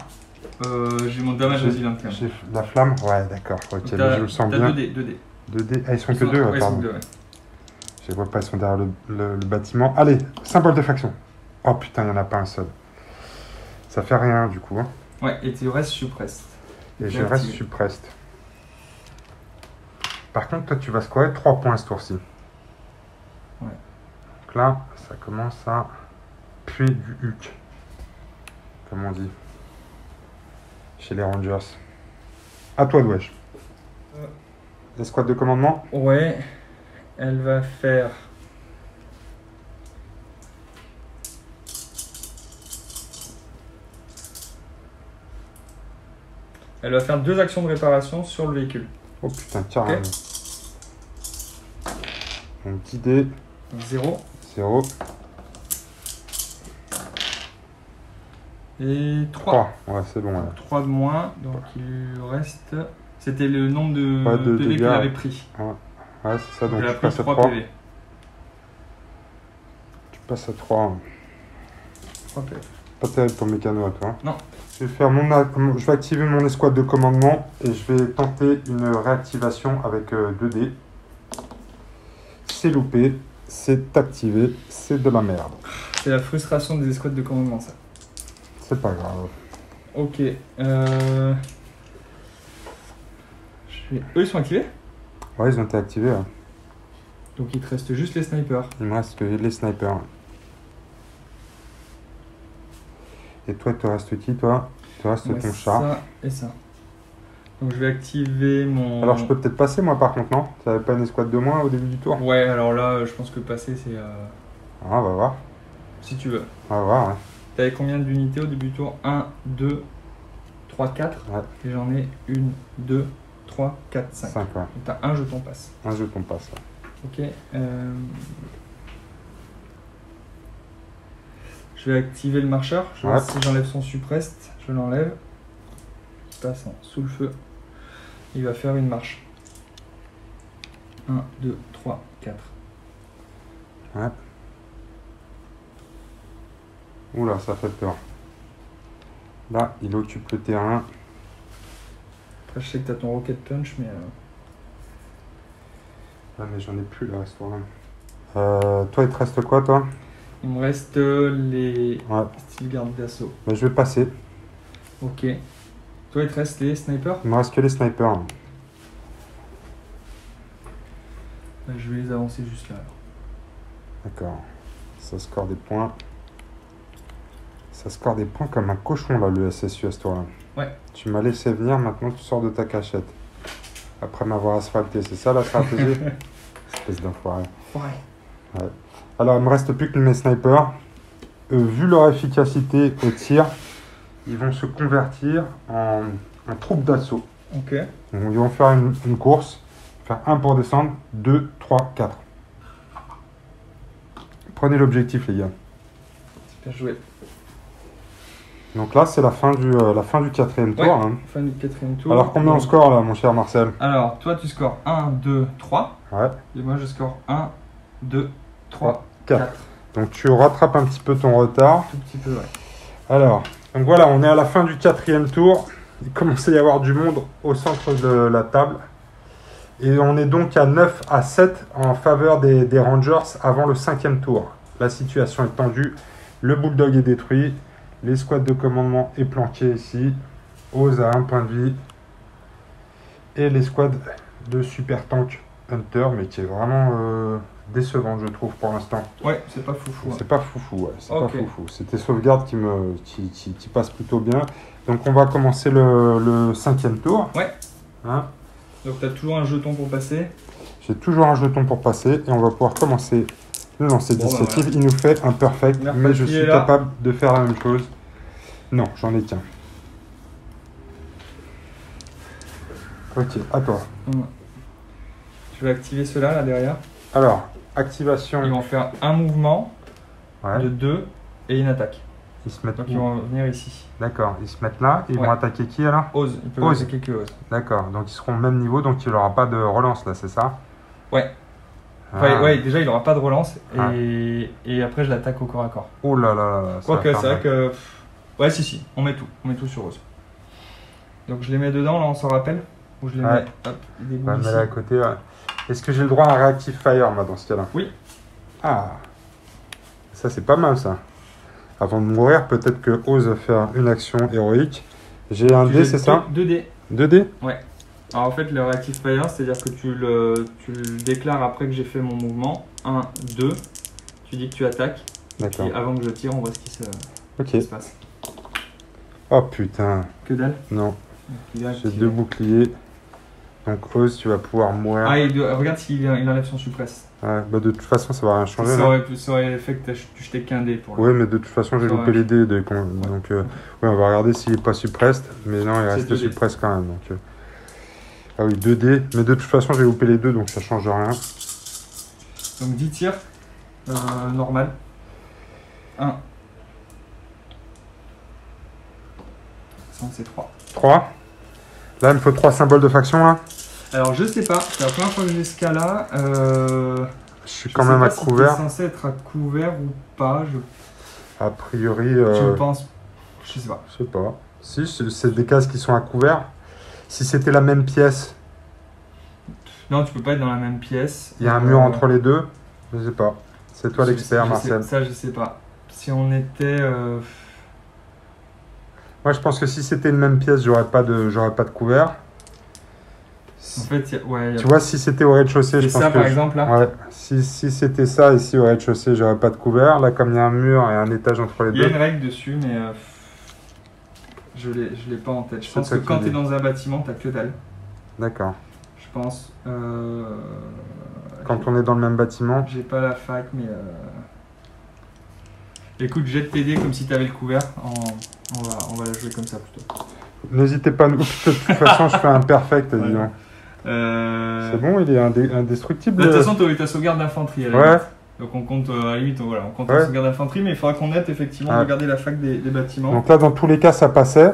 J'ai mon damage resilient quand même. J'ai la flamme, ouais d'accord, ok, mais je le sens bien. 2 dés. 2 dés, ah ils sont que 2, ouais, pardon. ils sont 2, ouais. Je les vois pas, ils sont derrière le bâtiment. Allez, symbole de faction. Oh putain, il n'y en a pas un seul. Ça fait rien du coup. Hein. Ouais, et tu restes suppressed. Et je reste suppressed. Par contre, toi tu vas scorer 3 points ce tour-ci. Ouais. Donc là, ça commence à puer du huc. Comme on dit. Chez les Rangers. À toi, Dwesh. L'escouade de commandement. Ouais. Elle va faire. Elle va faire 2 actions de réparation sur le véhicule. Oh putain, carrément. Donc 10 dés. 0. 0. Et 3. 3. Ouais, c'est bon. Ouais. 3 de moins. Donc il lui reste. C'était le nombre de, Ouais, de PV dégâts. qu'il avait pris. Ouais, c'est ça. Donc il a tu pris passes à 3 3. PV. Tu passes à 3. 3 PV. Pas terrible ton mécano à toi. Non. Je vais activer mon escouade de commandement et je vais tenter une réactivation avec 2 dés. C'est loupé, c'est activé, c'est de la merde. C'est la frustration des escouades de commandement, ça. C'est pas grave. Ok. Eux, ils sont activés? Ouais, ils ont été activés. Hein. Donc il te reste juste les snipers. Il me reste que les snipers. Et toi, il te reste qui, toi? Il te reste Ouais, ton char. Ça et ça. Donc je vais activer mon... Alors, je peux peut-être passer, moi, par contre, non? Tu n'avais pas une escouade de moins au début du tour? Ouais, alors là, je pense que passer, c'est... Ah, on va voir. Si tu veux. On va voir, ouais. T'avais combien d'unités au début du tour? 1, 2, 3, 4. Ouais. Et j'en ai 1, 2, 3, 4, 5. 5, ouais. Donc t'as un jeton passe. Un jeton passe, ouais. Ok. Je vais activer le marcheur. Je vais voir si j'enlève son suppressed. Je l'enlève. Il passe sous le feu. Il va faire une marche. 1, 2, 3, 4. Ouais. Oula, ça fait peur. Là, il occupe le terrain. Après, je sais que tu as ton rocket punch, mais... Ah, mais j'en ai plus là, restaurant. Toi, il te reste quoi, toi? Il me reste les Ouais. styles garde d'assaut. Bah, je vais passer. Ok. Toi, il te reste les snipers? Il me reste que les snipers. Bah, je vais les avancer juste là. Alors. D'accord. Ça score des points. Ça score des points comme un cochon, là, le SSU à ce tour-là. Ouais. Tu m'as laissé venir, maintenant tu sors de ta cachette. Après m'avoir asphalté, c'est ça la stratégie? Espèce d'enfoiré. Ouais. Alors, il me reste plus que mes snipers. Vu leur efficacité au tir, ils vont se convertir en troupes d'assaut. Ok. Donc, ils vont faire une course. Faire 1 pour descendre, 2, 3, 4. Prenez l'objectif, les gars. Bien joué. Donc là, c'est la fin du 4e tour. Ouais, Hein. fin du 4e tour. Alors, combien on score là, mon cher Marcel? Alors, toi, tu scores 1, 2, 3. Ouais. Et moi, je score 1, 2, 3, 4. 4. Donc, tu rattrapes un petit peu ton retard. Tout petit peu, ouais. Alors, donc voilà, on est à la fin du 4e tour. Il commence à y avoir du monde au centre de la table. Et on est donc à 9 à 7 en faveur des Rangers avant le 5e tour. La situation est tendue. Le Bulldog est détruit. Les squads de commandement est planqué ici. Oz a 1 point de vie. Et les squads de Super Tank Hunter, mais qui est vraiment décevant, je trouve, pour l'instant. Ouais, c'est pas foufou. C'est pas foufou, ouais. C'est Ok. pas foufou. C'était sauvegarde qui passe plutôt bien. Donc on va commencer le 5e tour. Ouais. Hein? Donc, tu as toujours un jeton pour passer. J'ai toujours un jeton pour passer et on va pouvoir commencer le lancer Bon, d'initiative. bah, Il nous fait un perfect, Merci, mais je il est suis là. capable de faire la même chose. Non, j'en ai qu'un. Ok, à toi. Je vais activer ceux-là, là, derrière. Alors, activation. Ils vont faire un mouvement Ouais. de 2 et une attaque. Ils se mettent Donc, où? ils vont venir ici. D'accord, ils se mettent là. Ils Ouais. vont attaquer qui alors? Ose. Ils peuvent Ose. attaquer que Ose. D'accord, donc ils seront au même niveau, donc il n'aura pas de relance là, c'est ça? Ouais. Ah. Enfin, ouais, déjà, il aura pas de relance. Ah. Et après, je l'attaque au corps à corps. Oh là là là là. ça Quoique, va c'est faire vrai que. Ouais, si. On met tout. On met tout sur Ose. Donc, je les mets dedans, là, on s'en rappelle. Ou je les Ouais. mets. Hop, des mal. bouts Ouais, ici. mais là à côté, ouais. Est-ce que j'ai le droit à un Reactive Fire, moi, dans ce cas-là? Oui. Ah, ça c'est pas mal ça. Avant de mourir, peut-être que ose faire une action héroïque. J'ai un Tu dé, jettes c'est ça? 2 dés. 2 dés? Ouais. Alors en fait, le Reactive Fire, c'est-à-dire que tu le déclares après que j'ai fait mon mouvement. 1, 2. Tu dis que tu attaques. D'accord. Et avant que je tire, on voit ce qui se Ok. passe. Oh putain. Que dalle. Non, Il a j'ai activé. 2 boucliers. Donc ose, tu vas pouvoir mourir. Ah, regarde s'il enlève son suppress. Ouais, bah, de toute façon, ça va rien changer. Ça là. aurait fait que tu jetais qu'un dé pour le. Oui, mais de toute façon, j'ai Ça loupé va. les dés. Donc, ouais, on va regarder s'il n'est pas suppressed. Mais non, il C'est reste 2 dés. suppressed quand même. Donc, ah oui, 2 dés. Mais de toute façon, j'ai loupé les deux, donc ça change rien. Donc 10 tirs. Normal. 1. Ça, c'est 3. 3. Là, il me faut 3 symboles de faction, là. Alors je sais pas, c'est la première fois que j'ai ce cas-là. Je suis Je quand sais même pas à si couvert. t'es censé être à couvert ou pas. A priori, Je pense. Je sais pas. je sais pas. Si, c'est des cases qui sont à couvert. Si c'était la même pièce, Non, tu peux pas être dans la même pièce. il y a un mur entre les deux. Je sais pas. C'est toi l'expert, je sais- Marcel. Ça, je sais pas. Si on était. Moi, je pense que si c'était une même pièce, j'aurais pas de couvert. En fait, ouais. Tu vois, si c'était au rez-de-chaussée, je C'est pense ça, que par exemple, là. ouais. Si c'était ça ici au rez-de-chaussée, j'aurais pas de couvert. Là, comme il y a un mur et un étage entre les Il y a deux. une règle dessus, mais je l'ai pas en tête. Je C'est pense ça que qui quand dit. t'es dans un bâtiment, t'as que dalle. D'accord. Je pense. Quand on est dans le même bâtiment. J'ai pas la fac, mais. Écoute, jette tes dés comme si t'avais le couvert. On va la jouer comme ça plutôt. N'hésitez pas à nous. De toute façon, je fais un perfect, dis donc. C'est C'est bon, il est indestructible. De toute façon, tu as eu ta sauvegarde d'infanterie à la Ouais. limite. Donc on compte à la limite, voilà, on compte Ouais. la sauvegarde d'infanterie, mais il faudra qu'on note effectivement Ouais. regarder la fac des bâtiments. Donc là, dans tous les cas, ça passait.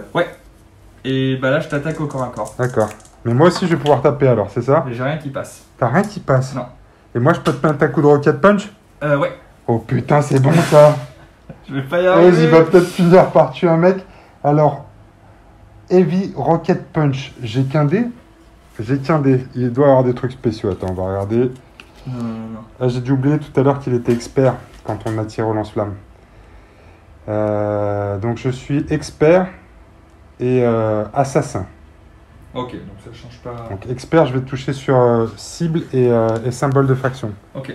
Et bah là, je t'attaque au corps à corps. D'accord. Mais moi aussi, je vais pouvoir taper alors, c'est ça? Et j'ai rien qui passe. T'as rien qui passe? Non. Et moi, je peux te mettre un coup de rocket punch? Ouais, Oh putain, c'est bon ça! je vais pas y Vas-y, arriver. il va peut-être finir par tuer un mec. Alors, Heavy Rocket Punch, j'ai qu'un dé? J'ai qu'un dé. Il doit y avoir des trucs spéciaux. Attends, on va regarder. Non, non, non. Ah, j'ai dû oublier tout à l'heure qu'il était expert quand on a tiré au lance-flamme. Donc je suis expert et assassin. Ok, donc ça ne change pas. Donc expert, je vais toucher sur cible et symbole de faction. Ok.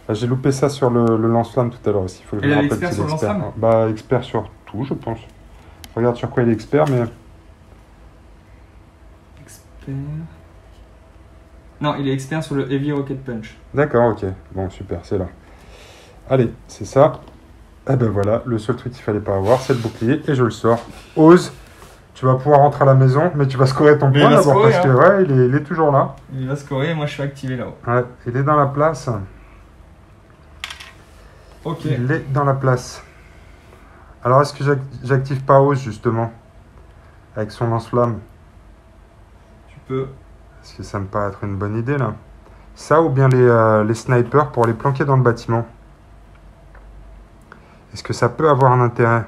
J'ai loupé ça sur le lance-flamme tout à l'heure aussi. Il faut que je Il me avait rappelle expert qu'il est sur le expert. lance-flamme? Bah, expert sur tout, je pense. Je regarde sur quoi il est expert, mais Expert. Non, il est expert sur le Heavy Rocket Punch. d'accord, ok. Bon, super, c'est là. Allez, c'est ça. Eh ben voilà, le seul truc qu'il fallait pas avoir, c'est le bouclier, et je le sors. Ose, tu vas pouvoir rentrer à la maison, mais tu vas scorer ton Mais point il va d'abord, scorer, parce que ouais, il est toujours là. Il va scorer, moi je suis activé là-haut. Ouais, il est dans la place. Ok. Il est dans la place. Alors, est-ce que j'active pas Ose, justement, avec son lance-flamme? Tu peux. Est-ce que ça me paraît être une bonne idée, là? Ça, ou bien les snipers pour les planquer dans le bâtiment? Est-ce que ça peut avoir un intérêt?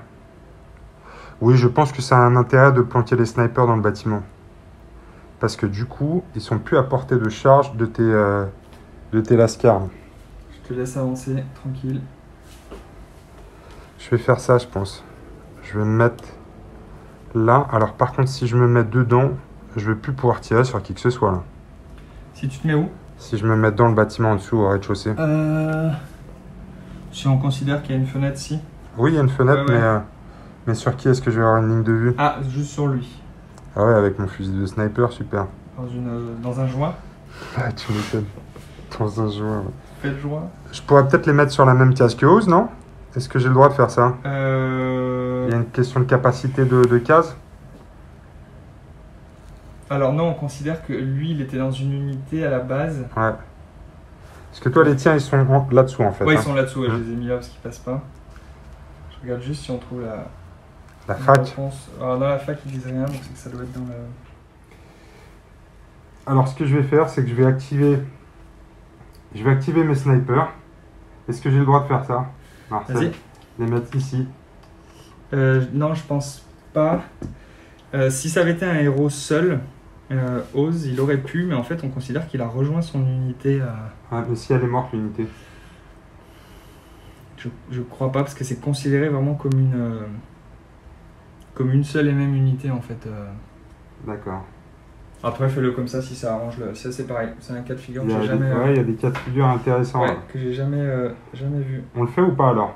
Oui, je pense que ça a un intérêt de planquer les snipers dans le bâtiment. Parce que du coup, ils sont plus à portée de charge de tes lascars. Je te laisse avancer, tranquille. Je vais faire ça, je pense. Je vais me mettre là. Alors par contre, si je me mets dedans, je vais plus pouvoir tirer sur qui que ce soit là. Si tu te mets où? Si je me mets dans le bâtiment en dessous, au rez-de-chaussée. Si on considère qu'il y a une fenêtre, si. Oui, il y a une fenêtre, Ouais, ouais. mais sur qui est-ce que je vais avoir une ligne de vue? Ah, juste sur lui. Ah ouais, avec mon fusil de sniper, super. Dans un joint. Ah, tu m'étonnes. Dans un joint, ouais. Fais le joint. Je pourrais peut-être les mettre sur la même case que Oz, non? Est-ce que j'ai le droit de faire ça? Il y a une question de capacité de case? Alors non, on considère que lui, il était dans une unité à la base. Ouais. Parce que toi, les tiens, ils sont là-dessous, en fait. Ouais, hein. ils sont là-dessous, je les ai mis là parce qu'ils passent pas. Je regarde juste si on trouve La fac. réponse. Alors dans la fac, ils disent rien, donc c'est que ça doit être dans le... Alors, ce que je vais faire, c'est que je vais activer mes snipers. Est-ce que j'ai le droit de faire ça, Marcel? Vas-y. Les mettre ici. Non, je pense pas. Si ça avait été un héros seul, Oz, il aurait pu, mais en fait, on considère qu'il a rejoint son unité. Ouais, mais si elle est morte, l'unité. Je crois pas, parce que c'est considéré vraiment comme une seule et même unité, en fait. D'accord. Après, fais-le comme ça si ça arrange le. Ça, c'est pareil. C'est un cas de figure Il y que a j'ai jamais, ouais, il y a des cas de figure intéressants. ouais, là. que j'ai jamais vu. On le fait ou pas, alors?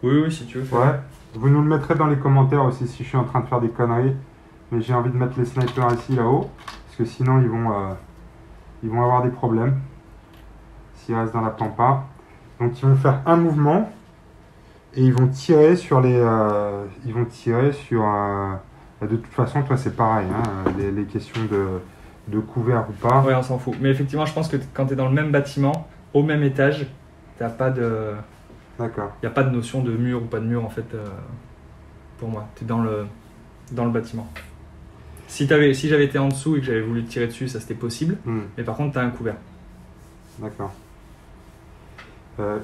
Oui, oui, si tu veux. fais-le. Ouais. Vous nous le mettrez dans les commentaires aussi si je suis en train de faire des conneries. Mais j'ai envie de mettre les snipers ici, là-haut. Parce que sinon, ils vont avoir des problèmes. S'ils restent dans la pampa. Donc, ils vont faire un mouvement. Et ils vont tirer sur les... ils vont tirer sur... de toute façon, toi, c'est pareil. Hein, les questions de couvert ou pas. Ouais, on s'en fout. Mais effectivement, je pense que quand tu es dans le même bâtiment, au même étage, t'as pas de. D'accord. Il n'y a pas de notion de mur ou pas de mur, en fait, pour moi. Tu es dans le bâtiment. Si j'avais été en dessous et que j'avais voulu tirer dessus, ça c'était possible. Mais par contre, tu as un couvert. D'accord.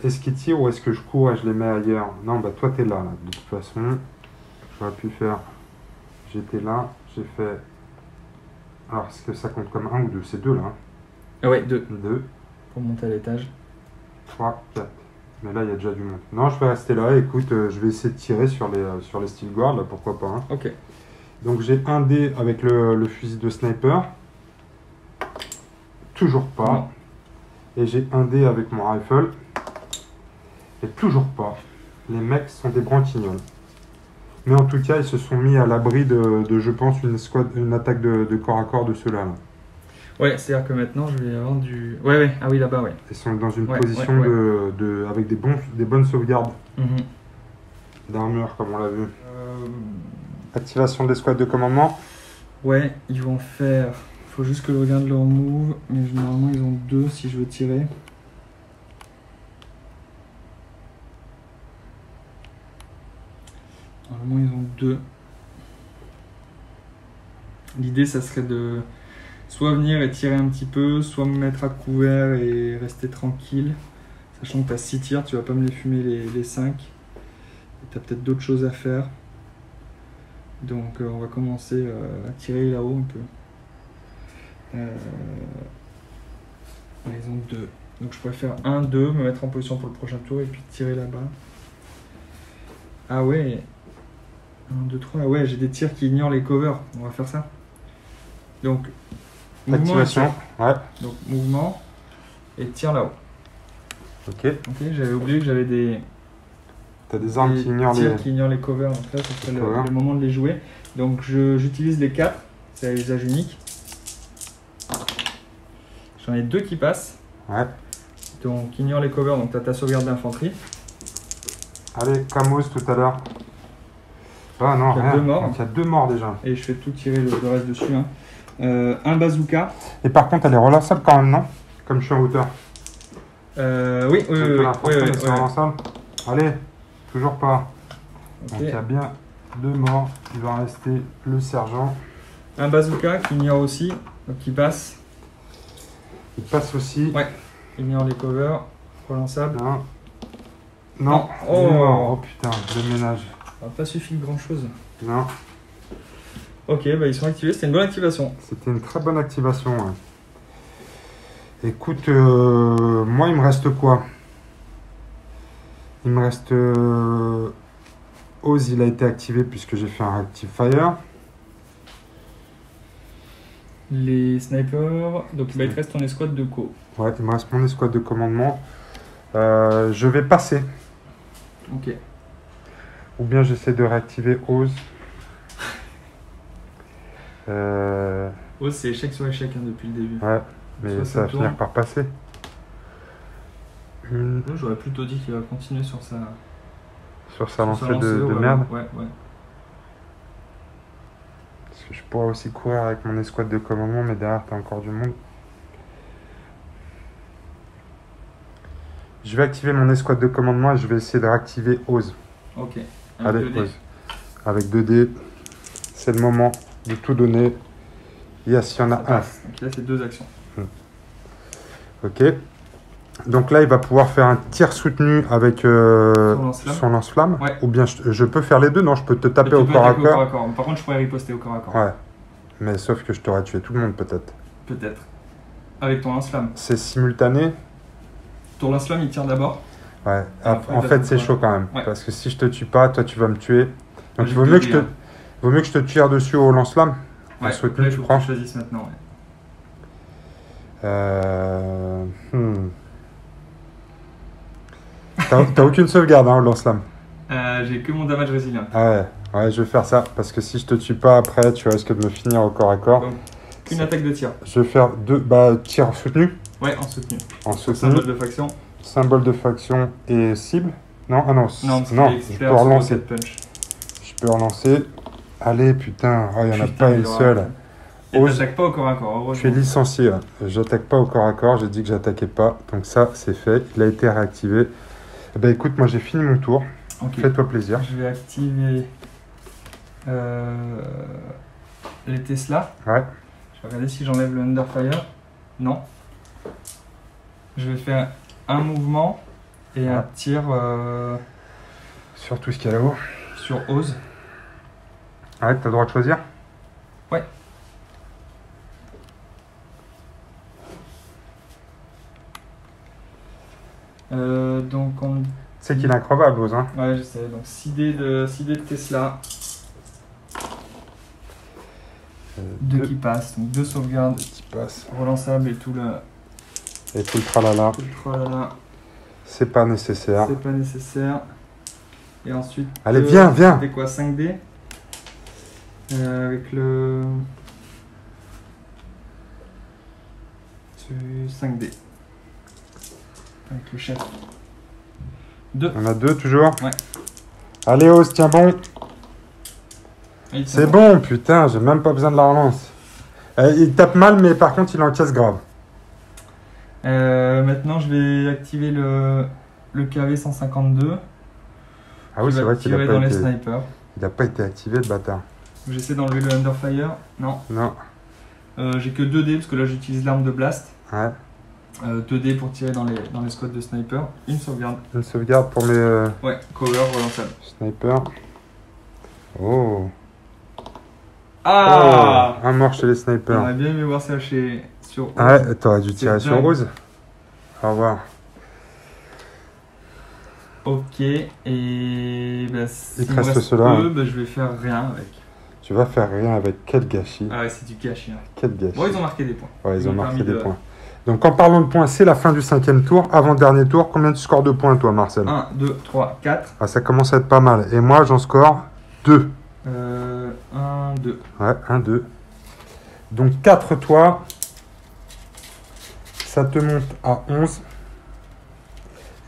Est-ce qu'ils tirent ou est-ce que je cours et je les mets ailleurs? Non, bah toi, tu es là. De toute façon, j'aurais pu faire... J'étais là, j'ai fait... Alors, est-ce que ça compte comme 1 ou 2? C'est 2 là. Hein. Ah ouais, 2. 2, Pour monter à l'étage. 3, 4. Mais là, il y a déjà du monde. Non, je vais rester là. Écoute, je vais essayer de tirer sur les steel guards, là, pourquoi pas. Hein. Ok. Donc, j'ai un dé avec le fusil de sniper. Toujours pas. Non. Et j'ai un dé avec mon rifle. Et toujours pas. Les mecs sont des branquignoles. Mais en tout cas, ils se sont mis à l'abri de je pense, une attaque de corps à corps de ceux-là. Là. Ouais, c'est-à-dire que maintenant je vais avoir du. Ouais, ouais, ah oui, là-bas, ouais. Ils sont dans une Ouais, position ouais. avec des bonnes sauvegardes Mhm. d'armure, comme on l'a vu. Activation de l'escouade de commandement. Ouais, ils vont faire. Faut juste que je regarde leur move, mais généralement ils ont 2 si je veux tirer. Normalement ils ont 2. L'idée ça serait de soit venir et tirer un petit peu, soit me mettre à couvert et rester tranquille. Sachant que tu as 6 tirs, tu vas pas me les fumer les 5. Tu as peut-être d'autres choses à faire. Donc on va commencer à tirer là-haut un peu. Ils ont 2. Donc je pourrais faire 1, 2, me mettre en position pour le prochain tour et puis tirer là-bas. Ah ouais. 1, 2, 3. Ah ouais, j'ai des tirs qui ignorent les covers. On va faire ça. Donc, mouvement. Activation. Ouais. Donc mouvement et tir là-haut. Ok. Ok, j'avais oublié que j'avais des... T'as des armes qui ignorent tirs les... qui ignorent les covers. Donc là, ce serait covers. le moment de les jouer. Donc j'utilise les 4. C'est à usage unique. J'en ai 2 qui passent. Ouais. Donc ignore les covers, donc tu as ta sauvegarde d'infanterie. Allez, Camos tout à l'heure. Ah non, Il y a rien. 2 morts. Donc, il y a 2 morts déjà. Et je fais tout tirer le reste dessus. Hein. Un bazooka. Et par contre, elle est relançable quand même, non? Comme je suis en hauteur. Oui. C'est relançable. Allez, toujours pas. Ok. Donc il y a bien 2 morts. Il va rester le sergent. Un bazooka qui ignore aussi, donc qui passe. Il passe aussi. Ouais. Ignore les covers. Relançable. Non. Non. Oh. Il est mort. Oh putain, le ménage. Ça n'a pas suffi de grand chose. Non. Ok, bah ils sont activés, c'était une bonne activation. C'était une très bonne activation. Ouais. Écoute, moi il me reste quoi? Il me reste Oz, il a été activé puisque j'ai fait un Reactive Fire. Les snipers, donc bah, il te reste ton escouade de co. Ouais, il me reste mon escouade de commandement. Je vais passer. Ok. Ou bien j'essaie de réactiver Oz. Oh, c'est échec sur échec hein, depuis le début. Ouais, mais Soit ça va tourne. finir par passer. Une... Moi, j'aurais plutôt dit qu'il va continuer sur sa Sur sa lancée lancée, de ouais, merde. Ouais. Parce que je pourrais aussi courir avec mon escouade de commandement, mais derrière t'as encore du monde. Je vais activer mon escouade de commandement et je vais essayer de réactiver Oz. Ok. Allez, 2D. Oz. Avec 2D. C'est le moment de tout donner. Yes, il y en a Ça un. passe. Donc là, c'est 2 actions. Ok. Donc là, il va pouvoir faire un tir soutenu avec son lance-flamme. Ouais. Ou bien je peux faire les deux. Non, je peux te taper Mais tu au peux corps à attaquer au corps. corps à corps. Par contre, je pourrais riposter au corps à corps. Ouais. Mais sauf que je t'aurais tué tout le monde peut-être. Peut-être. Avec ton lance-flamme. C'est simultané. Ton lance-flamme, il tire d'abord. Ouais. Après, En t'as fait, ton c'est corps. chaud quand même. Ouais. Parce que si je te tue pas, toi tu vas me tuer. Donc J'ai il vaut deux mieux, que dés, vaut mieux que je te tire dessus au lance-flamme. Ouais, soutenu, après, il tu faut que prends. tu choisisses maintenant. Ouais. T'as aucune sauvegarde hein, au lance-flamme. J'ai que mon damage résilient. Ah ouais. Ouais, je vais faire ça. Parce que si je te tue pas après, tu risques de me finir au corps à corps. Donc, une attaque de tir. Je vais faire tir soutenu. Ouais, en soutenu. En soutenu. Symbole de faction. Symbole de faction et cible. Non, ah non, Non, parce non, qu'il est je expert peux sur relancer. Rocket Punch. Je peux relancer. Allez, putain, il n'y en a Putain, pas il une aura- seule. Et Ose. t'attaques pas au corps à corps, Je suis heureusement. licencié. J'attaque pas au corps à corps. J'ai dit que j'attaquais pas. Donc ça, c'est fait. Il a été réactivé. Eh ben, écoute, moi j'ai fini mon tour. Ok. Fais-toi plaisir. Je vais activer les Tesla. Ouais. Je vais regarder si j'enlève le Underfire. Non. Je vais faire un mouvement et un Ouais. tir Sur tout ce qu'il y a là-haut. sur Oz. Ouais, t'as le droit de choisir. Ouais. Donc on... Tu sais qu'il est incroyable, Oz. Hein. Ouais, je sais. Donc 6 dés de Tesla. 2 qui passent. Donc 2 sauvegardes qui passent. relançables et tout le... Et tout le tralala. Tout le tralala. C'est pas nécessaire. C'est pas nécessaire. Et ensuite... Allez, viens. C'était quoi, 5D avec le... 5D. Avec le chef. 2. On a 2 toujours. Ouais. Allez, Oz, tiens bon. C'est bon, putain, j'ai même pas besoin de la relance. Il tape mal, mais par contre, il encaisse grave. Maintenant, je vais activer le KV 152. Ah oui, c'est vrai qu'il a tirer pas dans les été... snipers. Il a pas été activé, le bâtard. J'essaie d'enlever le Underfire. Non. Non. J'ai que 2 dés parce que là, j'utilise l'arme de blast. Ouais. 2 dés pour tirer dans les squads de sniper. Une sauvegarde. Une sauvegarde pour mes Ouais, cover relançable. snipers. Oh. Ah Oh, un mort chez les On snipers. aurait bien aimé voir ça sur... Ah ouais, t'aurais dû tirer C'est sur dingue. Oz. Au revoir. Ok, et bah, Il te reste cela, hein. bah, je vais faire rien avec. Tu vas faire rien avec, quel gâchis. Ah ouais, c'est du gâchis. Hein. Quel gâchis. Bon, ils ont marqué des points. Ouais, ils ont marqué des de... points. Donc en parlant de points, c'est la fin du 5e tour. Avant-dernier tour, combien tu scores de points toi, Marcel? 1, 2, 3, 4. Ah, ça commence à être pas mal. Et moi, j'en score 2. 1, 2. Ouais, 1, 2. Donc 4 toi. Ça te monte à 11.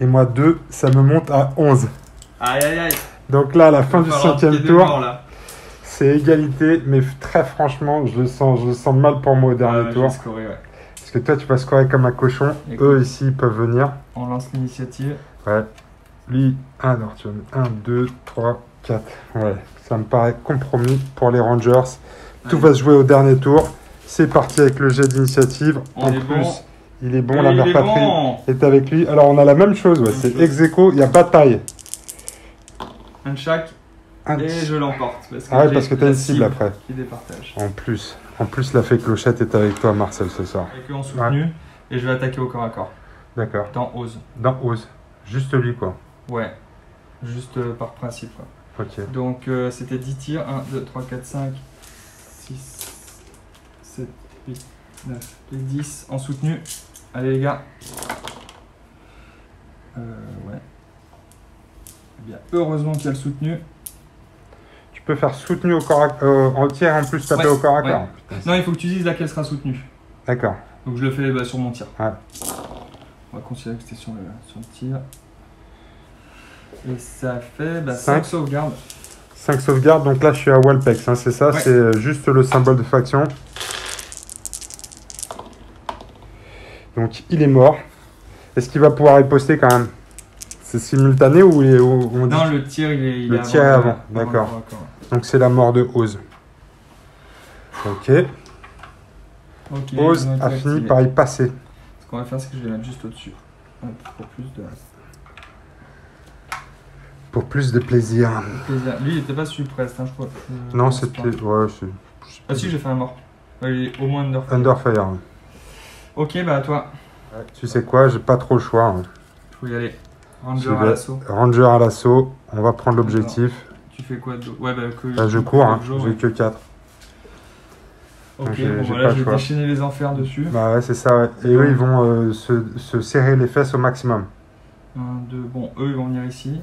Et moi 2, ça me monte à 11. Aïe, aïe, aïe. Donc là, à la fin du 5e tour, mort, là. c'est égalité. Mais très franchement, je le sens mal pour moi au dernier tour. Scorer, ouais. Parce que toi, tu vas scorer comme un cochon. Écoute. Eux, ici, ils peuvent venir. On lance l'initiative. Ouais. Lui, alors tu vas mettre 1, 2, 3, 4. Ouais, ça me paraît compromis pour les Rangers. Tout Allez. va se jouer au dernier tour. C'est parti avec le jet d'initiative. En plus, bon. il est bon, Oui, la mère il est patrie bon. est avec lui. Alors, on a la même chose, ouais. C'est ex-aequo, il n'y a pas de taille. Un de chaque. Et je l'emporte. Ah ouais, parce que tu as une cible après. Qui départage. En plus, la fée Clochette est avec toi, Marcel, ce soir. Avec eux en soutenu. Ouais. Et je vais attaquer au corps à corps. D'accord. Dans Ose. Dans Ose. Juste lui, quoi. Ouais. Juste par principe, quoi. Ok. Donc, c'était 10 tirs. 1, 2, 3, 4, 5, 6, 7, 8, 9 et 10 en soutenu. Allez, les gars. Ouais. Eh bien, heureusement qu'il y a le soutenu. Tu peux faire soutenu au corps en tir et en plus taper au corps à corps. Putain, non, il faut que tu dises laquelle sera soutenue. D'accord. Donc je le fais sur mon tir. Ouais. On va considérer que c'était sur le tir. Et ça fait 5 sauvegardes. 5 sauvegardes, donc là je suis à Walpex, hein, c'est ça, ouais. C'est juste le symbole de faction. Donc il est mort. Est-ce qu'il va pouvoir riposter quand même? C'est simultané ou on dit... Non, le tir il le tir est avant, d'accord. Donc c'est la mort de Ose. Ok. Ose a fini par y passer. Ce qu'on va faire, c'est que je vais mettre juste au-dessus. Pour plus de plaisir. Lui, il n'était pas suppressed, hein, je crois. Non, c'était... Ouais, ah si, j'ai fait un mort. Ouais, il est au moins Underfire. Underfire. Ok, bah à toi. Ouais, tu sais quoi, j'ai pas trop le choix. Hein. Faut y aller. Ranger à l'assaut. Ranger à l'assaut. On va prendre l'objectif. Tu fais quoi d'autre? Ouais, je cours, hein. J'ai que 4. Ok, bon voilà, je vais déchaîner les enfers dessus. Bah ouais, c'est ça, ouais. Et eux, ils vont se serrer les fesses au maximum. 1, 2, bon, eux, ils vont venir ici.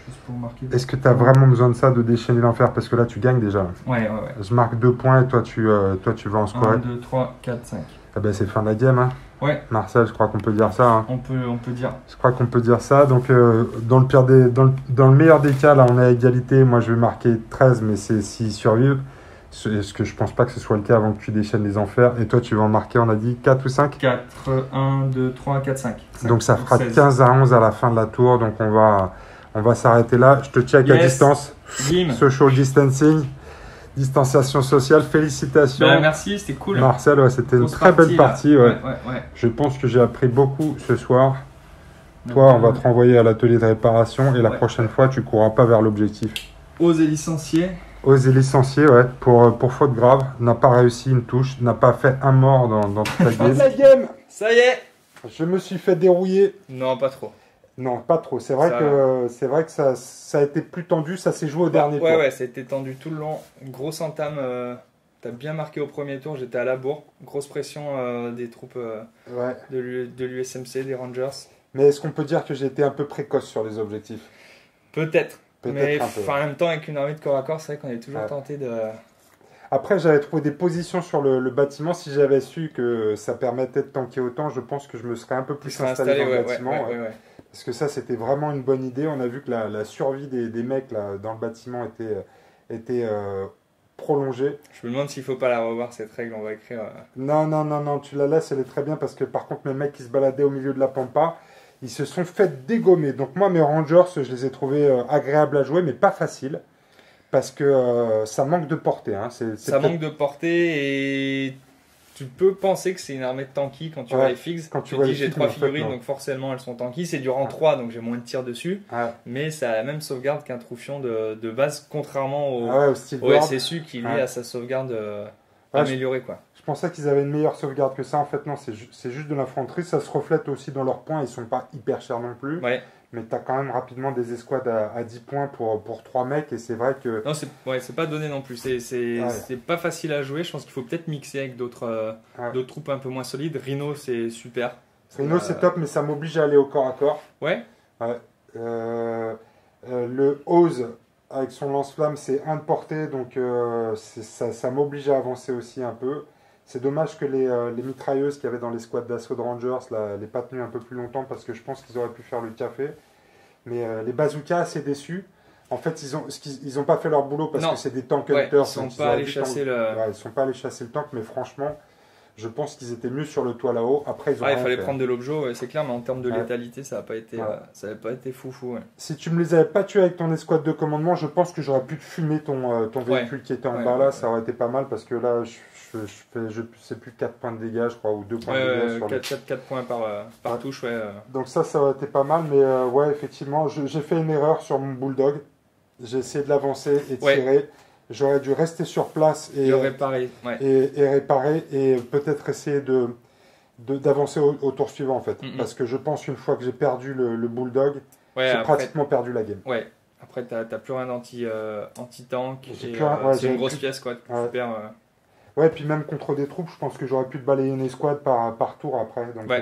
Juste pour marquer. Est-ce que tu as vraiment besoin de ça, de déchaîner l'enfer? Parce que là, tu gagnes déjà. Ouais. Je marque 2 points et toi, tu vas en scorer. 1, 2, 3, 4, 5. Ah ben, c'est fin de la game, hein. Ouais. Marcel, je crois qu'on peut dire ça. Hein. On peut dire. Je crois qu'on peut dire ça. Donc, dans le meilleur des cas, là, on est à égalité. Moi, je vais marquer 13, mais c'est s'ils survivent. Est-ce que je pense pas que ce soit le cas avant que tu déchaînes les enfers. Et toi, tu vas en marquer, on a dit 4 ou 5? 4, 1, 2, 3, 4, 5. Donc, ça fera 15 à 11 à la fin de la tour. Donc, on va s'arrêter là. Je te check à distance. Bim. Social distancing. Distanciation sociale, félicitations. Merci, c'était cool. Marcel, ouais, c'était une très belle partie. Ouais. Ouais. Je pense que j'ai appris beaucoup ce soir. Toi, on va te renvoyer à l'atelier de réparation et la prochaine fois, tu courras pas vers l'objectif. Osé licencié. Osé licencié, ouais, pour faute grave. N'a pas réussi une touche, n'a pas fait un mort dans toute la game. Ça y est. Je me suis fait dérouiller. Non, pas trop. Non, pas trop. C'est vrai que ça a été plus tendu. Ça s'est joué au dernier tour. Ouais, ça a été tendu tout le long. Grosse entame. T'as bien marqué au premier tour. J'étais à la bourre. Grosse pression des troupes de l'USMC, des Rangers. Mais est-ce qu'on peut dire que j'ai été un peu précoce sur les objectifs? Peut-être. Mais en même temps, avec une armée de corps à corps, c'est vrai qu'on est toujours tenté de... Après, j'avais trouvé des positions sur le bâtiment. Si j'avais su que ça permettait de tanker autant, je pense que je me serais un peu plus installé dans le bâtiment. Parce que ça, c'était vraiment une bonne idée. On a vu que la survie des mecs là, dans le bâtiment était prolongée. Je me demande s'il ne faut pas la revoir, cette règle. On va écrire... Non, tu la laisses, elle est très bien. Parce que par contre, mes mecs qui se baladaient au milieu de la pampa, ils se sont fait dégommer. Donc moi, mes Rangers, je les ai trouvés agréables à jouer, mais pas faciles. Parce que ça manque de portée. Hein. Ça manque de portée et tu peux penser que c'est une armée de tanky quand tu vois les fixes. Quand tu dis j'ai 3 figurines, donc forcément elles sont tanky. C'est du rang 3, donc j'ai moins de tirs dessus. Mais ça a la même sauvegarde qu'un troufion de base, contrairement au SSU qui lui a sa sauvegarde amélioré, quoi. Je pensais qu'ils avaient une meilleure sauvegarde que ça. En fait, non, c'est juste de l'infanterie. Ça se reflète aussi dans leurs points. Ils sont pas hyper chers non plus. Ouais. Mais tu as quand même rapidement des escouades à 10 points pour 3 mecs. Et c'est vrai que. Non, c'est pas donné non plus. C'est pas facile à jouer. Je pense qu'il faut peut-être mixer avec d'autres troupes un peu moins solides. Rhino, c'est super. Rhino, c'est top, mais ça m'oblige à aller au corps à corps. Ouais. Le Oz, avec son lance-flamme, c'est 1 de portée. Donc ça m'oblige à avancer aussi un peu. C'est dommage que les mitrailleuses qu'il y avait dans les squads d'assaut de Rangers n'aient pas tenu un peu plus longtemps parce que je pense qu'ils auraient pu faire le café. Mais les bazookas, assez déçus. En fait, ils ont pas fait leur boulot parce que c'est des tank hunters. Ils sont pas allés chasser ils sont pas allés chasser le tank, mais franchement, je pense qu'ils étaient mieux sur le toit là-haut. Après, il fallait prendre de l'objet, c'est clair, mais en termes de létalité, ça n'a pas été foufou. Ouais. Si tu me les avais pas tués avec ton escouade de commandement, je pense que j'aurais pu te fumer ton véhicule qui était en bas là. Ça aurait été pas mal parce que là, je sais plus 4 points de dégâts, je crois, ou 2 points de dégâts. 4 points par touche, ouais. Donc ça aurait été pas mal, mais ouais, effectivement, j'ai fait une erreur sur mon bulldog. J'ai essayé de l'avancer et tirer. J'aurais dû rester sur place et réparer, et peut-être essayer d'avancer au tour suivant en fait. Parce que je pense une fois que j'ai perdu le bulldog, j'ai pratiquement perdu la game. Ouais. Après, t'as plus rien d'anti-tank. C'est une grosse pièce quoi. Ouais, puis même contre des troupes, je pense que j'aurais pu te balayer une escouade par tour après. Donc,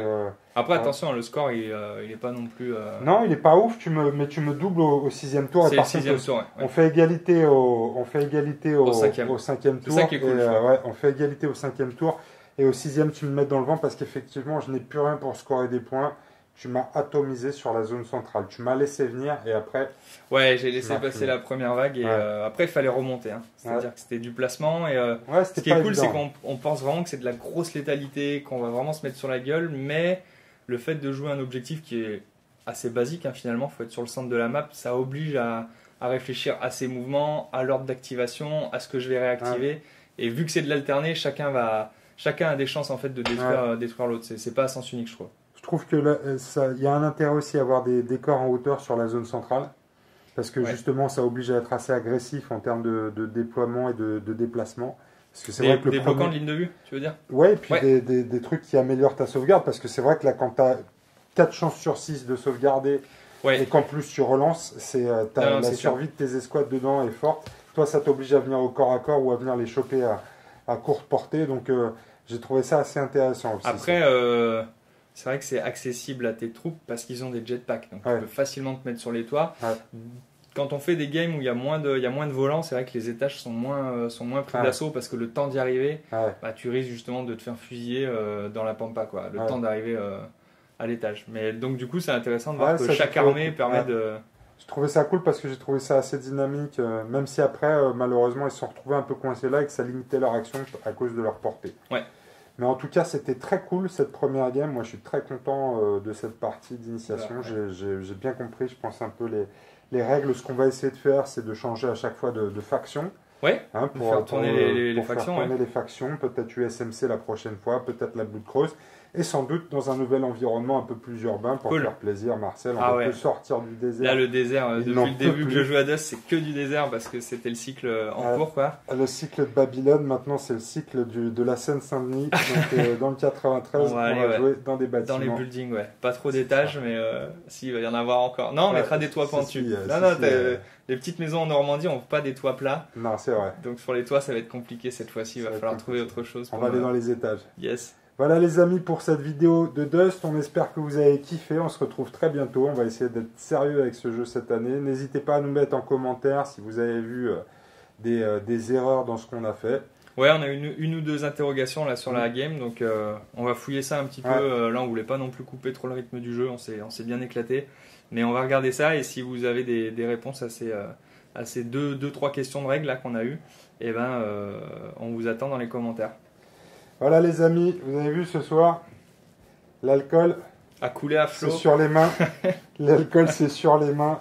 après, attention, le score, il est pas non plus... Non, il est pas ouf, mais tu me doubles au 6e tour. C'est le 6e tour, on fait égalité au 5e tour. C'est ça qui est cool. On fait égalité au 5e tour. Et au 6e, tu me mets dans le vent parce qu'effectivement, je n'ai plus rien pour scorer des points. Tu m'as atomisé sur la zone centrale. Tu m'as laissé venir et après... Ouais, j'ai laissé passer la première vague et après, il fallait remonter. Hein. C'est-à-dire que c'était du placement. Et ce qui est cool, c'est qu'on pense vraiment que c'est de la grosse létalité, qu'on va vraiment se mettre sur la gueule. Mais le fait de jouer un objectif qui est assez basique, hein, finalement, il faut être sur le centre de la map, ça oblige à réfléchir à ses mouvements, à l'ordre d'activation, à ce que je vais réactiver. Et vu que c'est de l'alterner, chacun a des chances en fait, de détruire l'autre. C'est pas à sens unique, je trouve. Je trouve qu'il y a un intérêt aussi à avoir des décors en hauteur sur la zone centrale, parce que justement ça oblige à être assez agressif en termes de déploiement et de déplacement. Parce que c'est vrai que des bloquants de ligne de vue, tu veux dire? Ouais, et puis des trucs qui améliorent ta sauvegarde, parce que c'est vrai que là quand tu as 4 chances sur 6 de sauvegarder, et qu'en plus tu relances, la survie de tes escouades dedans est forte. Toi ça t'oblige à venir au corps à corps ou à venir les choper à courte portée, donc j'ai trouvé ça assez intéressant aussi. Après... c'est vrai que c'est accessible à tes troupes parce qu'ils ont des jetpacks, donc tu peux facilement te mettre sur les toits. Quand on fait des games où il y a moins de volants, c'est vrai que les étages sont moins pris d'assaut parce que le temps d'y arriver, tu risques justement de te faire fusiller dans la pampa, quoi, le temps d'arriver à l'étage. Mais donc du coup c'est intéressant de voir que chaque armée permet de... Je trouvais ça cool parce que j'ai trouvé ça assez dynamique, même si après malheureusement ils se sont retrouvés un peu coincés là et que ça limitait leur action à cause de leur portée. Mais en tout cas, c'était très cool cette première game. Moi, je suis très content de cette partie d'initiation. J'ai bien compris, je pense, un peu les règles. Ce qu'on va essayer de faire, c'est de changer à chaque fois de faction. Pour faire tourner les factions. Faire tourner les factions. Peut-être USMC la prochaine fois, peut-être la Blood Creuse. Et sans doute dans un nouvel environnement un peu plus urbain pour faire plaisir, Marcel. On va plus sortir du désert. Là, le désert, depuis le début que je joue à DOS, c'est que du désert parce que c'était le cycle en cours, quoi. Le cycle de Babylone, maintenant, c'est le cycle de la Seine-Saint-Denis. Donc, dans le 93, on va jouer dans des bâtiments. Dans les buildings, Pas trop d'étages, mais il va y en avoir encore. Non, on mettra des toits pentus. Les petites maisons en Normandie n'ont pas des toits plats. Non, c'est vrai. Donc, sur les toits, ça va être compliqué cette fois-ci. Il va falloir trouver autre chose. On va aller dans les étages. Yes. Voilà les amis pour cette vidéo de Dust, on espère que vous avez kiffé, on se retrouve très bientôt, on va essayer d'être sérieux avec ce jeu cette année. N'hésitez pas à nous mettre en commentaire si vous avez vu des erreurs dans ce qu'on a fait. Ouais, on a une ou deux interrogations là sur la game, donc on va fouiller ça un petit peu. Là on voulait pas non plus couper trop le rythme du jeu, on s'est bien éclaté. Mais on va regarder ça et si vous avez des réponses à ces deux, trois questions de règles là qu'on a eues, on vous attend dans les commentaires. Voilà les amis, vous avez vu ce soir, l'alcool a coulé à flot. C'est sur les mains. L'alcool c'est sur les mains.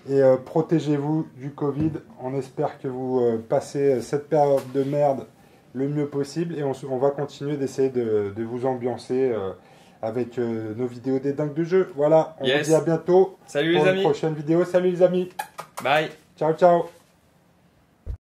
Et protégez-vous du Covid. On espère que vous passez cette période de merde le mieux possible. Et on va continuer d'essayer de vous ambiancer avec nos vidéos des dingues de jeu. Voilà, on vous dit à bientôt. Salut les amis. Pour une prochaine vidéo. Salut les amis. Bye. Ciao, ciao.